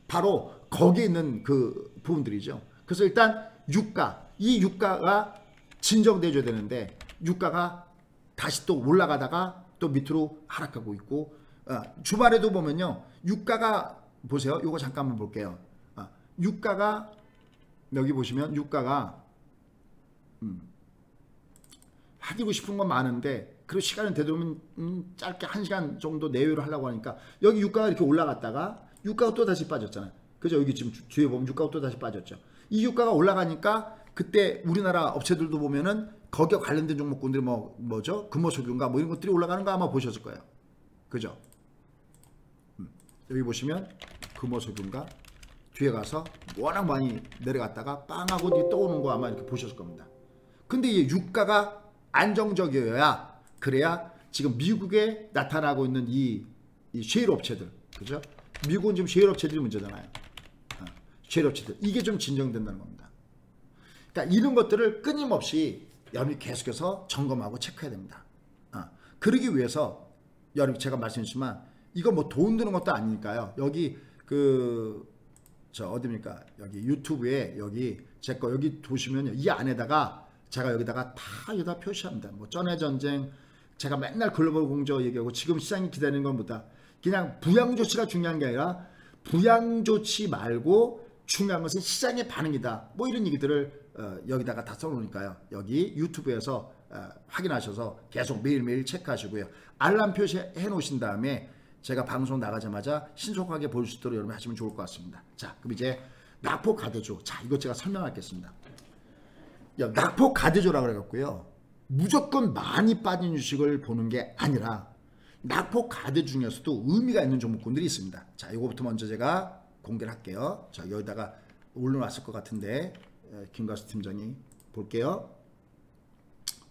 바로 거기에 있는 그 부분들이죠. 그래서 일단 이 유가가 진정돼줘야 되는데 유가가 다시 또 올라가다가 또 밑으로 하락하고 있고 주말에도 보면요. 유가가 보세요. 이거 잠깐만 볼게요. 유가가 여기 보시면 유가가 하고 싶은 건 많은데 그리고 시간은 되도록 짧게 1시간 정도 내외로 하려고 하니까 여기 유가가 이렇게 올라갔다가 유가가 또 다시 빠졌잖아요. 그죠? 여기 지금 뒤에 보면 유가가 또 다시 빠졌죠. 이 유가가 올라가니까 그때 우리나라 업체들도 보면은 거기에 관련된 종목군들이 뭐죠? 금호석유인가 뭐 이런 것들이 올라가는 거 아마 보셨을 거예요. 그죠? 여기 보시면 금호석유인가 뒤에 가서 워낙 많이 내려갔다가 빵하고 뒤에 떠오는 거 아마 이렇게 보셨을 겁니다. 근데 이 유가가 안정적이어야 그래야 지금 미국에 나타나고 있는 이 셰일 업체들, 그죠? 미국은 지금 셰일 업체들이 문제잖아요. 셰일 업체들 이게 좀 진정된다는 겁니다. 그러니까 이런 것들을 끊임없이 여러분이 계속해서 점검하고 체크해야 됩니다. 그러기 위해서 여러분 제가 말씀드렸지만 이거 뭐 돈 드는 것도 아니니까요. 여기 어디입니까? 여기 유튜브에 여기 제 거 여기 보시면요. 이 안에다가 제가 여기다가 다 여기다 표시합니다. 뭐 전의 전쟁 제가 맨날 글로벌 공조 얘기하고 지금 시장이 기다리는 것보다 그냥 부양 조치가 중요한 게 아니라 부양 조치 말고 중요한 것은 시장의 반응이다. 뭐 이런 얘기들을 여기다가 다 써놓으니까요. 여기 유튜브에서 확인하셔서 계속 매일매일 체크하시고요. 알람 표시해 놓으신 다음에 제가 방송 나가자마자 신속하게 볼 수 있도록 여러분 하시면 좋을 것 같습니다. 자, 그럼 이제 낙폭 가대조. 자, 이거 제가 설명하겠습니다. 낙폭 가대조라고 그래갖고요. 무조건 많이 빠진 주식을 보는 게 아니라 낙폭 가대 중에서도 의미가 있는 종목군들이 있습니다. 자, 이거부터 먼저 제가 공개를 할게요. 자, 여기다가 올려놨을 것 같은데 김가수 팀장이 볼게요.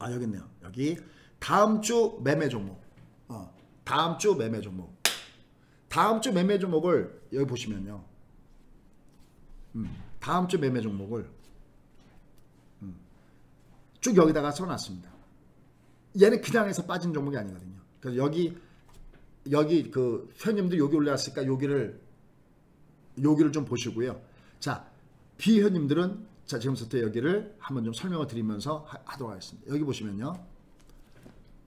여기 있네요. 여기 다음 주 매매 종목. 다음 주 매매 종목. 다음 주 매매 종목을 여기 보시면요. 다음 주 매매 종목을 쭉 여기다가 써놨습니다. 얘는 그냥 해서 빠진 종목이 아니거든요. 그래서 여기 그 회원님들 여기 올라왔으니까 여기를 좀 보시고요. 자, 비회원님들은 자 지금부터 여기를 한번 좀 설명을 드리면서 하도록 하겠습니다. 여기 보시면요.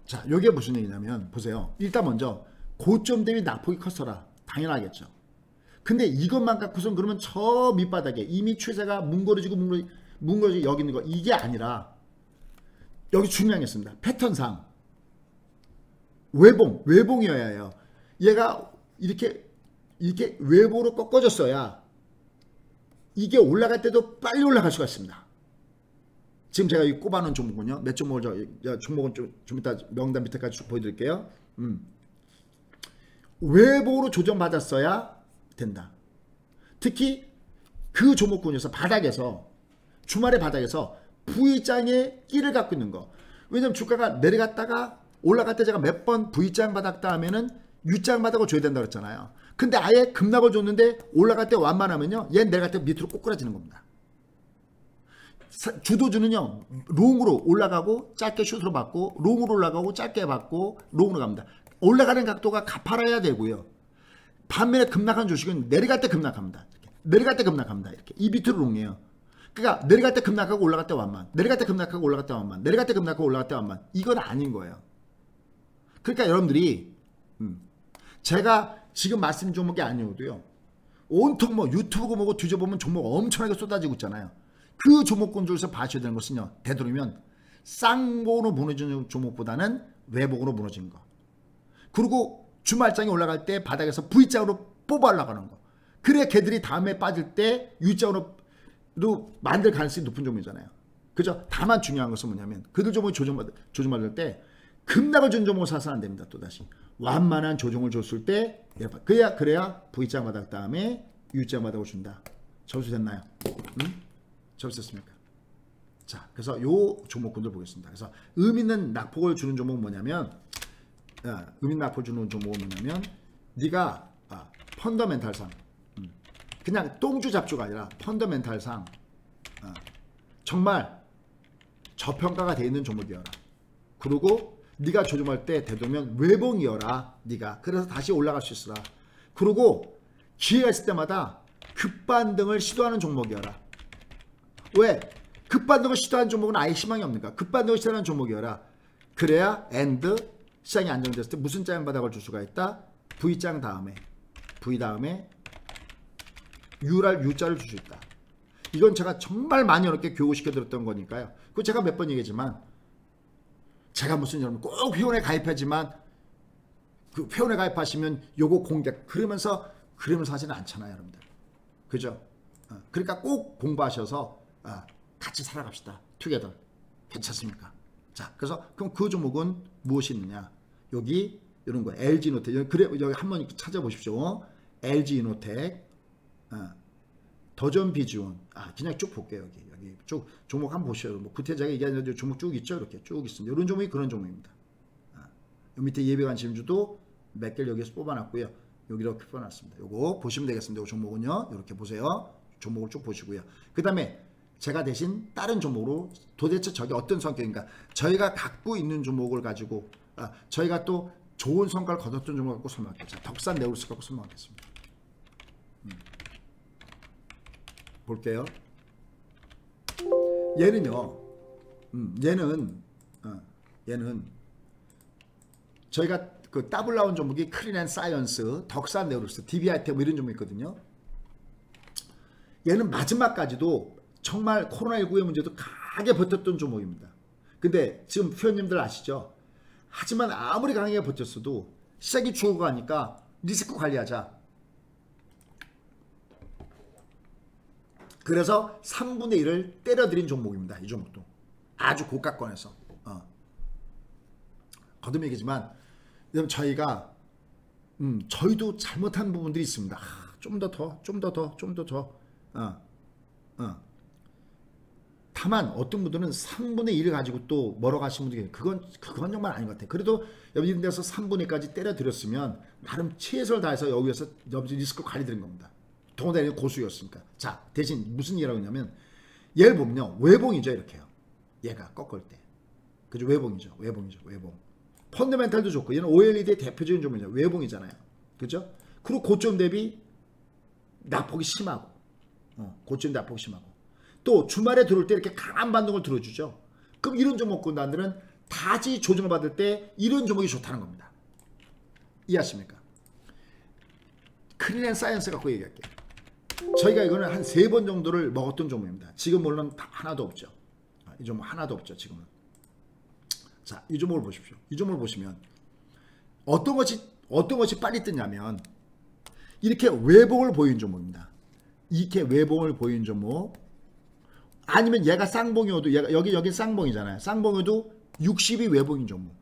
자, 여기에 무슨 얘기냐면 보세요. 일단 먼저 고점 대비 낙폭이 컸어라. 당연하겠죠. 근데 이것만 갖고선 그러면 저 밑바닥에 이미 추세가 뭉거러지고 여기 있는 거 이게 아니라 여기 중요한 게 있습니다. 패턴상 외봉이어야 해요. 얘가 이렇게 외봉으로 꺾어졌어야 이게 올라갈 때도 빨리 올라갈 수가 있습니다. 지금 제가 이 꼽아놓은 종목은요. 몇 종목을 종목은 좀 이따 명단 밑에까지 쭉 보여드릴게요. 외봉으로 조정받았어야 된다. 특히 그 종목군에서 주말의 바닥에서 V장의 끼를 갖고 있는 거. 왜냐면 주가가 내려갔다가 올라갈 때 제가 몇 번 V장 받았다 하면은 U장 받아고 줘야 된다고 그랬잖아요. 근데 아예 급락을 줬는데 올라갈 때 완만하면요. 얘는 내려갈 때 밑으로 꼬꾸라지는 겁니다. 주도주는요. 롱으로 올라가고 짧게 슛으로 받고 롱으로 올라가고 짧게 받고 롱으로 갑니다. 올라가는 각도가 가파라야 되고요. 반면에 급락한 주식은 내려갈 때 급락합니다. 내려갈 때 급락합니다. 이렇게 이 밑으로 롱이에요. 그러니까 내려갈 때 급락하고 올라갈 때 완만, 내려갈 때 급락하고 올라갈 때 완만, 내려갈 때 급락하고 올라갈 때 완만. 이건 아닌 거예요. 그러니까 여러분들이 제가 지금 말씀 종목이 아니어도요. 온통 뭐 유튜브 뭐고 뒤져보면 종목 엄청나게 쏟아지고 있잖아요. 그 종목군 중에서 봐셔야 되는 것은요. 되도록이면 쌍봉으로 무너지는 종목보다는 외봉으로 무너지는 거. 그리고 주말장이 올라갈 때 바닥에서 V자로 뽑아 올라가는 거. 그래야 걔들이 다음에 빠질 때 U자로 만들 가능성이 높은 종목이잖아요. 그죠? 다만 중요한 것은 뭐냐면 그들 종목이 조정받을 때 급락을 준 종목을 사서 안 됩니다. 또다시 완만한 조정을 줬을 때 그래야 V자 바닥 다음에 U자 바닥을 준다. 접수됐나요? 접수됐습니까? 자, 그래서 요 종목군들 보겠습니다. 그래서 의미 있는 낙폭을 주는 종목은 뭐냐면 의미 있는 낙폭을 주는 종목은 뭐냐면 네가 펀더멘탈상 그냥 똥주 잡주가 아니라 펀더멘탈상 정말 저평가가 되어 있는 종목이어라. 그리고 네가 조정할 때 되도면 외봉이어라. 네가 그래서 다시 올라갈 수 있어라. 그리고 기회가 있을 때마다 급반등을 시도하는 종목이어라. 왜? 급반등을 시도하는 종목은 아예 희망이 없는가? 급반등을 시도하는 종목이어라. 그래야 시장이 안정됐을 때 무슨 장 바닥을 줄 수가 있다? V장 다음에 V 다음에 U자를 줄 수 있다. 이건 제가 정말 많이 어렵게 교육시켜 드렸던 거니까요. 그 제가 몇 번 얘기했지만 제가 무슨 여러분 꼭 회원에 가입하지만 그 회원에 가입하시면 요거 공개 그러면서 하지는 않잖아요, 여러분들. 그죠? 그러니까 꼭 공부하셔서 같이 살아갑시다. 투게더. 괜찮습니까? 자, 그래서 그럼 그 종목은 무엇이 있느냐? 여기 이런 거 LG이노텍. 그래 여기 한번 찾아보십시오. LG이노텍, 더전비지온. 그냥 쭉 볼게요. 여기 쭉 종목 한번 보셔요. 뭐 구태자가 얘기하는 종목 쭉 있죠. 이렇게 쭉 있습니다. 이런 종목이 그런 종목입니다. 요 밑에 예비관심주도 몇 개를 여기서 뽑아놨고요. 여기 이렇게 뽑아놨습니다. 요거 보시면 되겠습니다. 요 종목은요. 이렇게 보세요. 종목을 쭉 보시고요. 그 다음에 제가 대신 다른 종목으로 도대체 저게 어떤 성격인가, 저희가 갖고 있는 종목을 가지고 저희가 또 좋은 성과를 거뒀던 종목을 갖고 설명하겠습니다. 덕산 네오르스 갖고 설명하겠습니다. 볼게요. 얘는요. 얘는 저희가 그 더블 나온 종목이 크린앤사이언스, 덕산 네오르스, DBIT 뭐 이런 종목이 있거든요. 얘는 마지막까지도 정말 코로나19의 문제도 강하게 버텼던 종목입니다. 근데 지금 회원님들 아시죠? 하지만 아무리 강하게 버텼어도 시장이 죽어가니까 리스크 관리하자. 그래서 3분의 1을 때려드린 종목입니다. 이 종목도 아주 고가권에서. 거듭 얘기지만 저희가 저희도 잘못한 부분들이 있습니다. 좀 더. 다만 어떤 분들은 3분의 1을 가지고 또 멀어가신 분들이 그건 정말 아닌 것 같아요. 그래도 여기 데서 3분의 1까지 때려드렸으면 나름 최선을 다해서 여기에서 리스크 관리드린 겁니다. 동호대는 고수였으니까. 자, 대신 무슨 얘기라고 했냐면 얘를 보면요. 외봉이죠. 이렇게요. 얘가 꺾을 때. 그죠? 외봉이죠. 펀더멘탈도 좋고 얘는 OLED의 대표적인 종목이죠. 외봉이잖아요. 그죠? 그리고 고점 대비 낙폭이 심하고 고점 낙폭이 심하고 또 주말에 들어올 때 이렇게 강한 반등을 들어주죠. 그럼 이런 종목군단들은 다지 조정을 받을 때 이런 종목이 좋다는 겁니다. 이해하십니까? 크린앤사이언스 갖고 얘기할게요. 저희가 이거는 한 3번 정도를 먹었던 종목입니다. 지금 물론 하나도 없죠. 이 종목 하나도 없죠. 지금은. 자, 이 종목을 보십시오. 이 종목을 보시면 어떤 것이 빨리 뜨냐면 이렇게 외봉을 보인 종목입니다. 이렇게 외봉을 보인 종목. 아니면 얘가 쌍봉이어도 여기 쌍봉이잖아요. 쌍봉이어도 60이 외봉인 종목.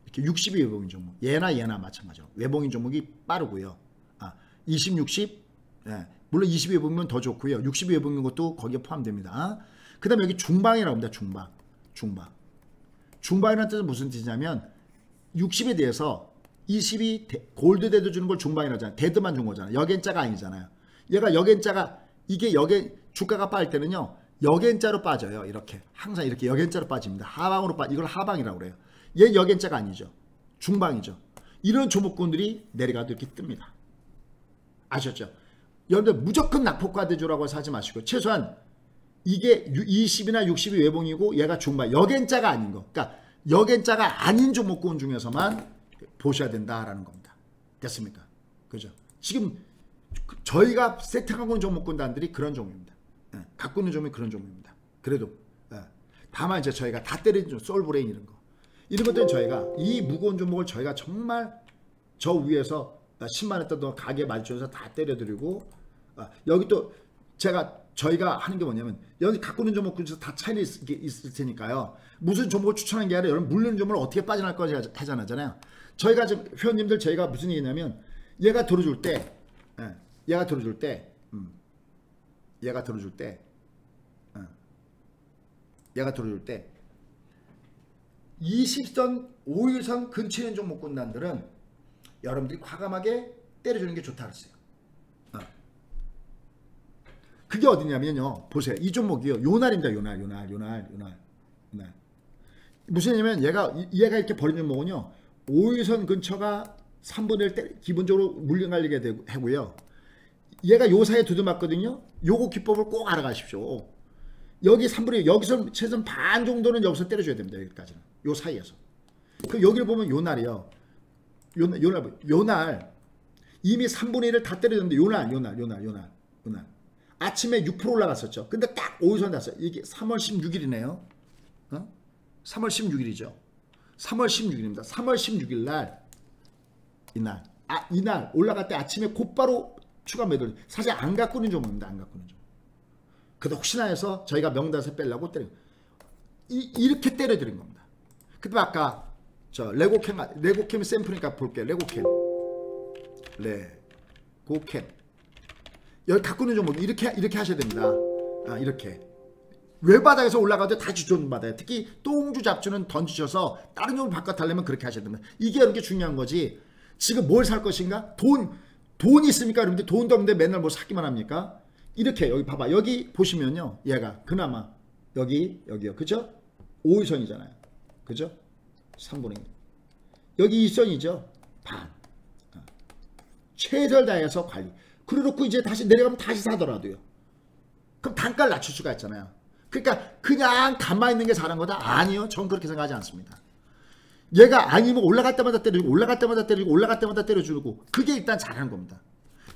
이렇게 60이 외봉인 종목. 얘나 마찬가지로 외봉인 종목이 빠르고요. 20, 60. 예. 물론 20이 외봉이면 더 좋고요. 60이 외봉인 것도 거기에 포함됩니다. 그다음에 여기 중방이라고 합니다. 중방이라는 뜻은 무슨 뜻이냐면 60에 대해서 20이 골드 데드 주는 걸 중방이라고 하잖아요. 데드만 준 거잖아요. 역엔자가 아니잖아요. 얘가 역엔자가 이게 주가가 빠질 때는요. 역엔자로 빠져요. 이렇게 항상 이렇게 역엔자로 빠집니다. 하방으로 이걸 하방이라고 그래요. 얘 역엔자가 아니죠. 중방이죠. 이런 종목군들이 내려가도 이렇게 뜹니다. 아셨죠? 여러분들 무조건 낙폭과 대조라고 하지 마시고 최소한 이게 20이나 60이 외봉이고 얘가 중방 역엔자가 아닌 거. 그러니까 역엔자가 아닌 종목군 중에서만 보셔야 된다라는 겁니다. 됐습니까? 그죠? 지금 저희가 세팅하고 있는 종목군단들이 그런 종목입니다. 갖고 있는 종목이 그런 종목입니다. 그래도 다만 이제 저희가 다 때린 솔브레인 이런 거. 이런 것들은 저희가 이 무거운 종목을 저희가 정말 저 위에서 10만 원대도 가게 맞춰서 다 때려드리고 여기 또 저희가 하는 게 뭐냐면 여기 갖고 있는 종목 중에서 다 차이는 있을 테니까요. 무슨 종목을 추천한 게 아니라 여러분 물리는 종목을 어떻게 빠져날 거지 하잖아요. 저희가 지금 회원님들 저희가 무슨 얘기냐면 얘가 들어줄 때 20선 5일선 근처에 있는 종목군단들은 여러분들이 과감하게 때려주는 게 좋다 그랬어요. 그게 어디냐면요. 보세요. 이 종목이요. 요날입니다. 요날. 무슨 얘기냐면 얘가 이렇게 버리는 종목은요. 5일선 근처가 3분의 1 기본적으로 물려날리게 하고요. 얘가 요 사이에 두드맞거든요. 요거 기법을 꼭 알아가십시오. 여기 3분의 1 여기서 최소한 반 정도는 여기서 때려줘야 됩니다. 여기까지는. 요 사이에서. 그 여기를 보면 요날이요. 요날 이미 3분의 1을 다 때려줬는데 요날 아침에 6% 올라갔었죠. 근데 딱 5일선 났어요. 이게 3월 16일이네요. 3월 16일이죠. 3월 16일입니다. 3월 16일 날 이날 올라갈 때 아침에 곧바로 추가 매도. 사실 안 갖고 있는 종목입니다. 안 갖고 있는 종목. 그래도 혹시나 해서 저희가 명단에서 빼려고 이렇게 때려드린 겁니다. 그때 아까 저 레고캠 샘플이니까 볼게요. 레고캠 여기 갖고 있는 종목 이렇게 하셔야 됩니다. 이렇게 외바닥에서 올라가도 다시 존받아요. 특히 똥주 잡주는 던지셔서 다른 종목을 바꿔달라면 그렇게 하셔야 됩니다. 이게 이렇게 중요한 거지. 지금 뭘 살 것인가? 돈이 있습니까? 여러분들 돈도 없는데 맨날 뭐 사기만 합니까? 이렇게 여기 봐봐. 여기 보시면요. 얘가 그나마 여기요. 그죠? 5일선이잖아요. 그죠? 3분의 1. 여기 2선이죠. 반. 최선을 다해서 관리. 그래놓고 이제 다시 내려가면 다시 사더라도요. 그럼 단가를 낮출 수가 있잖아요. 그러니까 그냥 가만히 있는 게 잘한 거다? 아니요. 전 그렇게 생각하지 않습니다. 얘가 아니면 올라갈 때마다 때려주고 올라갈 때마다 때려주고 올라갈 때마다 때려주고 그게 일단 잘하는 겁니다.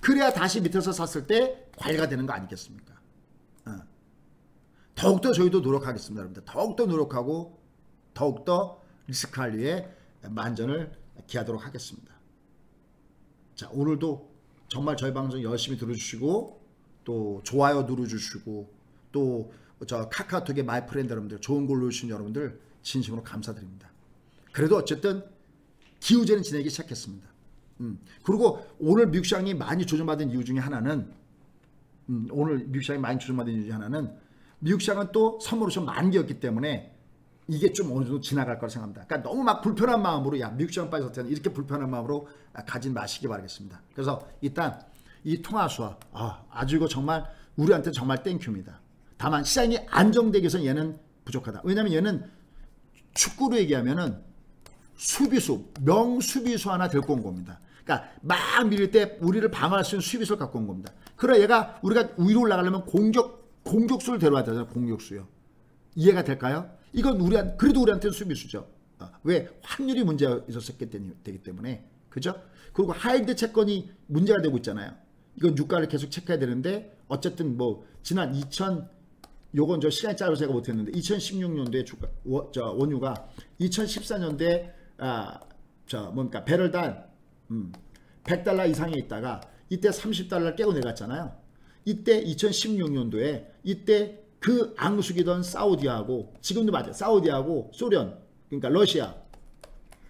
그래야 다시 밑에서 샀을 때 관리가 되는 거 아니겠습니까? 더욱더 저희도 노력하겠습니다. 여러분들. 더욱더 노력하고 더욱더 리스크 관리에 만전을 기하도록 하겠습니다. 자, 오늘도 정말 저희 방송 열심히 들어주시고 또 좋아요 눌러주시고 또 저 카카오톡의 마이 프렌드 여러분들 좋은 걸 누르신 여러분들 진심으로 감사드립니다. 그래도 어쨌든 기우제는 지내기 시작했습니다. 그리고 오늘 미국 시장이 많이 조정받은 이유 중에 하나는 미국 시장은 또 선물 옵션 만기였기 때문에 이게 좀 어느 정도 지나갈 거라 생각합니다. 그러니까 너무 막 불편한 마음으로 미국 시장 빠졌을 때는 이렇게 불편한 마음으로 가진 마시기 바라겠습니다. 그래서 일단 이 통화수와 아주 이거 정말 우리한테 정말 땡큐입니다. 다만 시장이 안정되기 위해서 얘는 부족하다. 왜냐하면 얘는 축구로 얘기하면은 수비수, 명수비수 하나 데리고 온 겁니다. 그러니까 막 밀릴 때 우리를 방어할 수 있는 수비수를 갖고 온 겁니다. 그러나 얘가 우리가 위로 올라가려면 공격수를 데려와야 되잖아요. 공격수요. 이해가 될까요? 이건 그래도 우리한테는 수비수죠. 왜? 확률이 문제가 있었기 때문에. 그죠? 그리고 하이드 채권이 문제가 되고 있잖아요. 이건 유가를 계속 체크해야 되는데 어쨌든 뭐 지난 요건 저 시간이 짧아서 제가 못했는데 2016년도에 원유가 2014년도에 배럴당 $100 이상에 있다가 이때 $30를 깨고 내렸잖아요. 이때 2016년도에 이때 그 앙숙이던 사우디하고 지금도 맞아요. 사우디하고 소련 그러니까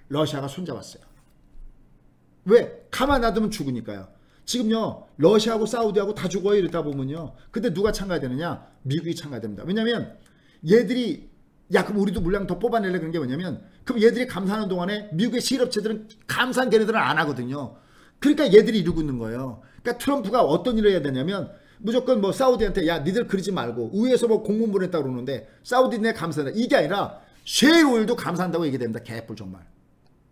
러시아가 손잡았어요. 왜? 가만 놔두면 죽으니까요. 지금요 러시아하고 사우디하고 다 죽어요. 이러다 보면요. 근데 누가 참가해야 되느냐? 미국이 참가해야 됩니다. 왜냐면 얘들이 그럼 우리도 물량 더 뽑아내려 그런 게 뭐냐면 그럼 얘들이 감사하는 동안에 미국의 실업체들은 감사한 걔네들은 안 하거든요. 그러니까 얘들이 이러고 있는 거예요. 그러니까 트럼프가 어떤 일을 해야 되냐면 무조건 뭐 사우디한테 니들 그러지 말고 위에서 뭐 공문 보냈다 그러는데 사우디 내 감사한다. 이게 아니라 셰일 오일도 감사한다고 얘기됩니다. 개뿔 정말.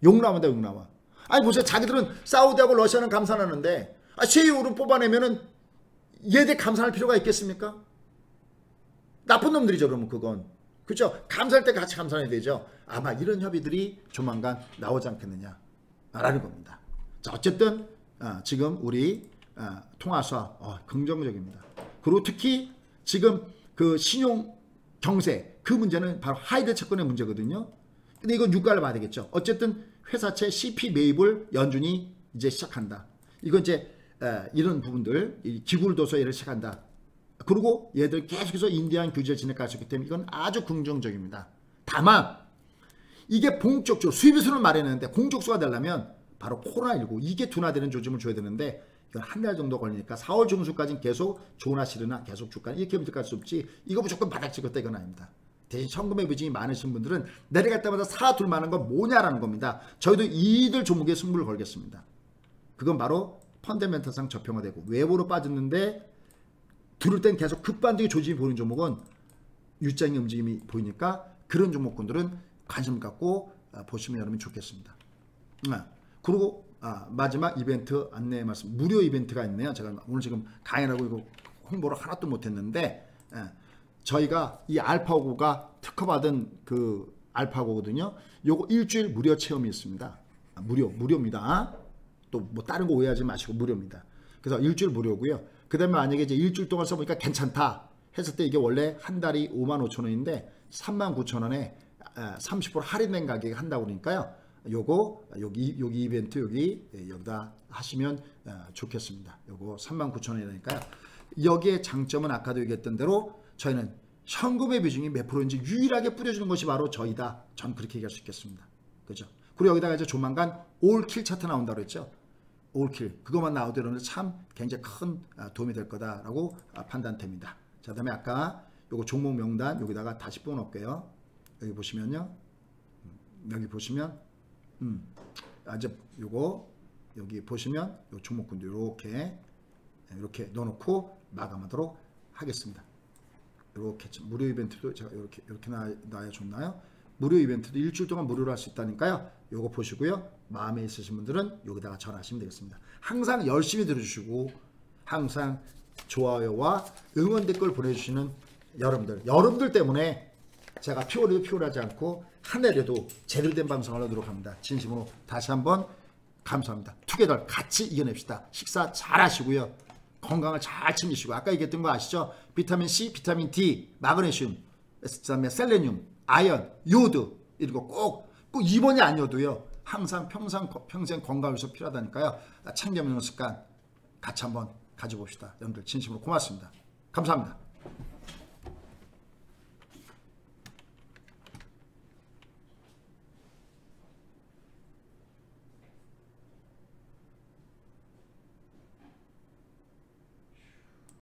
욕 나온다 욕 나와. 아니 보세요. 자기들은 사우디하고 러시아는 감사하는데 셰일 오일을 뽑아내면은 얘들 감사할 필요가 있겠습니까? 나쁜 놈들이죠. 그러면 그건. 그렇죠? 감사할 때 같이 감사해야 되죠. 아마 이런 협의들이 조만간 나오지 않겠느냐라는 겁니다. 자, 어쨌든 지금 우리 통화수와 긍정적입니다. 그리고 특히 지금 그 신용 경세 그 문제는 바로 하이드 채권의 문제거든요. 근데 이건 유가를 봐야 되겠죠. 어쨌든 회사채 CP 매입을 연준이 이제 시작한다. 이건 이제 이런 부분들 기구를 둬서 얘를 시작한다. 그리고 얘들 계속해서 인디안 규제를 진행할 수 있기 때문에 이건 아주 긍정적입니다. 다만 이게 본격적으로 수입수를 마련했는데 공적수가 되려면 바로 코로나19 이게 둔화되는 조짐을 줘야 되는데 이건 한 달 정도 걸리니까 4월 중순까지는 계속 좋으나 싫으나 계속 주가 이렇게 부탁할 수 없지 이거 무조건 바닥 찍었다 이건 아닙니다. 대신 현금의 비중이 많으신 분들은 내려갈 때마다 사둘 만한 건 뭐냐라는 겁니다. 저희도 이들 종목에 승부를 걸겠습니다. 그건 바로 펀더멘털상 저평화되고 외부로 빠졌는데 들을 땐 계속 급반등의 조짐이 보이는 종목은 유장의 움직임이 보이니까 그런 종목군들은 관심 갖고 보시면 여러분이 좋겠습니다. 그리고 마지막 이벤트 안내 말씀 무료 이벤트가 있네요. 제가 오늘 지금 강의라고 이거 홍보를 하나도 못했는데 저희가 이 알파고가 특허받은 그 알파고거든요. 요거 일주일 무료 체험이 있습니다. 무료입니다. 또 뭐 다른 거 오해하지 마시고 무료입니다. 그래서 일주일 무료고요. 그 다음에 만약에 이제 일주일 동안 써보니까 괜찮다 했을 때 이게 원래 한 달이 55,000원인데 39,000원에 30% 할인된 가격에 한다고 그러니까요. 요거 여기 이벤트 여기다 하시면 좋겠습니다. 요거 39,000원이니까요. 여기에 장점은 아까도 얘기했던 대로 저희는 현금의 비중이 몇 프로인지 유일하게 뿌려주는 것이 바로 저희다. 전 그렇게 얘기할 수 있겠습니다. 그죠? 그리고 여기다가 이제 조만간 올킬 차트 나온다고 그랬죠. 올킬 그것만 나오더라도 참 굉장히 큰 도움이 될 거다라고 판단됩니다. 자, 그다음에 아까 요거 종목 명단 여기다가 다시 뽑아놓을게요. 여기 보시면요. 여기 보시면 이제 요거 여기 보시면 요 종목군도 이렇게 넣어놓고 마감하도록 하겠습니다. 이렇게 무료 이벤트도 제가 이렇게 놔야 좋나요? 무료 이벤트도 일주일 동안 무료로 할 수 있다니까요. 요거 보시고요. 마음에 있으신 분들은 여기다가 전화하시면 되겠습니다. 항상 열심히 들어주시고 항상 좋아요와 응원 댓글 보내주시는 여러분들 때문에 제가 피곤하지 않고 한 해라도 제대로 된 방송을 하도록 합니다. 진심으로 다시 한번 감사합니다. 투게더 같이 이겨냅시다. 식사 잘 하시고요. 건강을 잘 챙기시고 아까 얘기했던 거 아시죠? 비타민 C, 비타민 D, 마그네슘, 그다음에 셀레늄, 아연, 요오드 이런 거 꼭 2번이 아니어도요. 항상 평생 건강을 위해서 필요하다니까요. 챙겨 먹는 습관 같이 한번 가져봅시다. 여러분들 진심으로 고맙습니다. 감사합니다.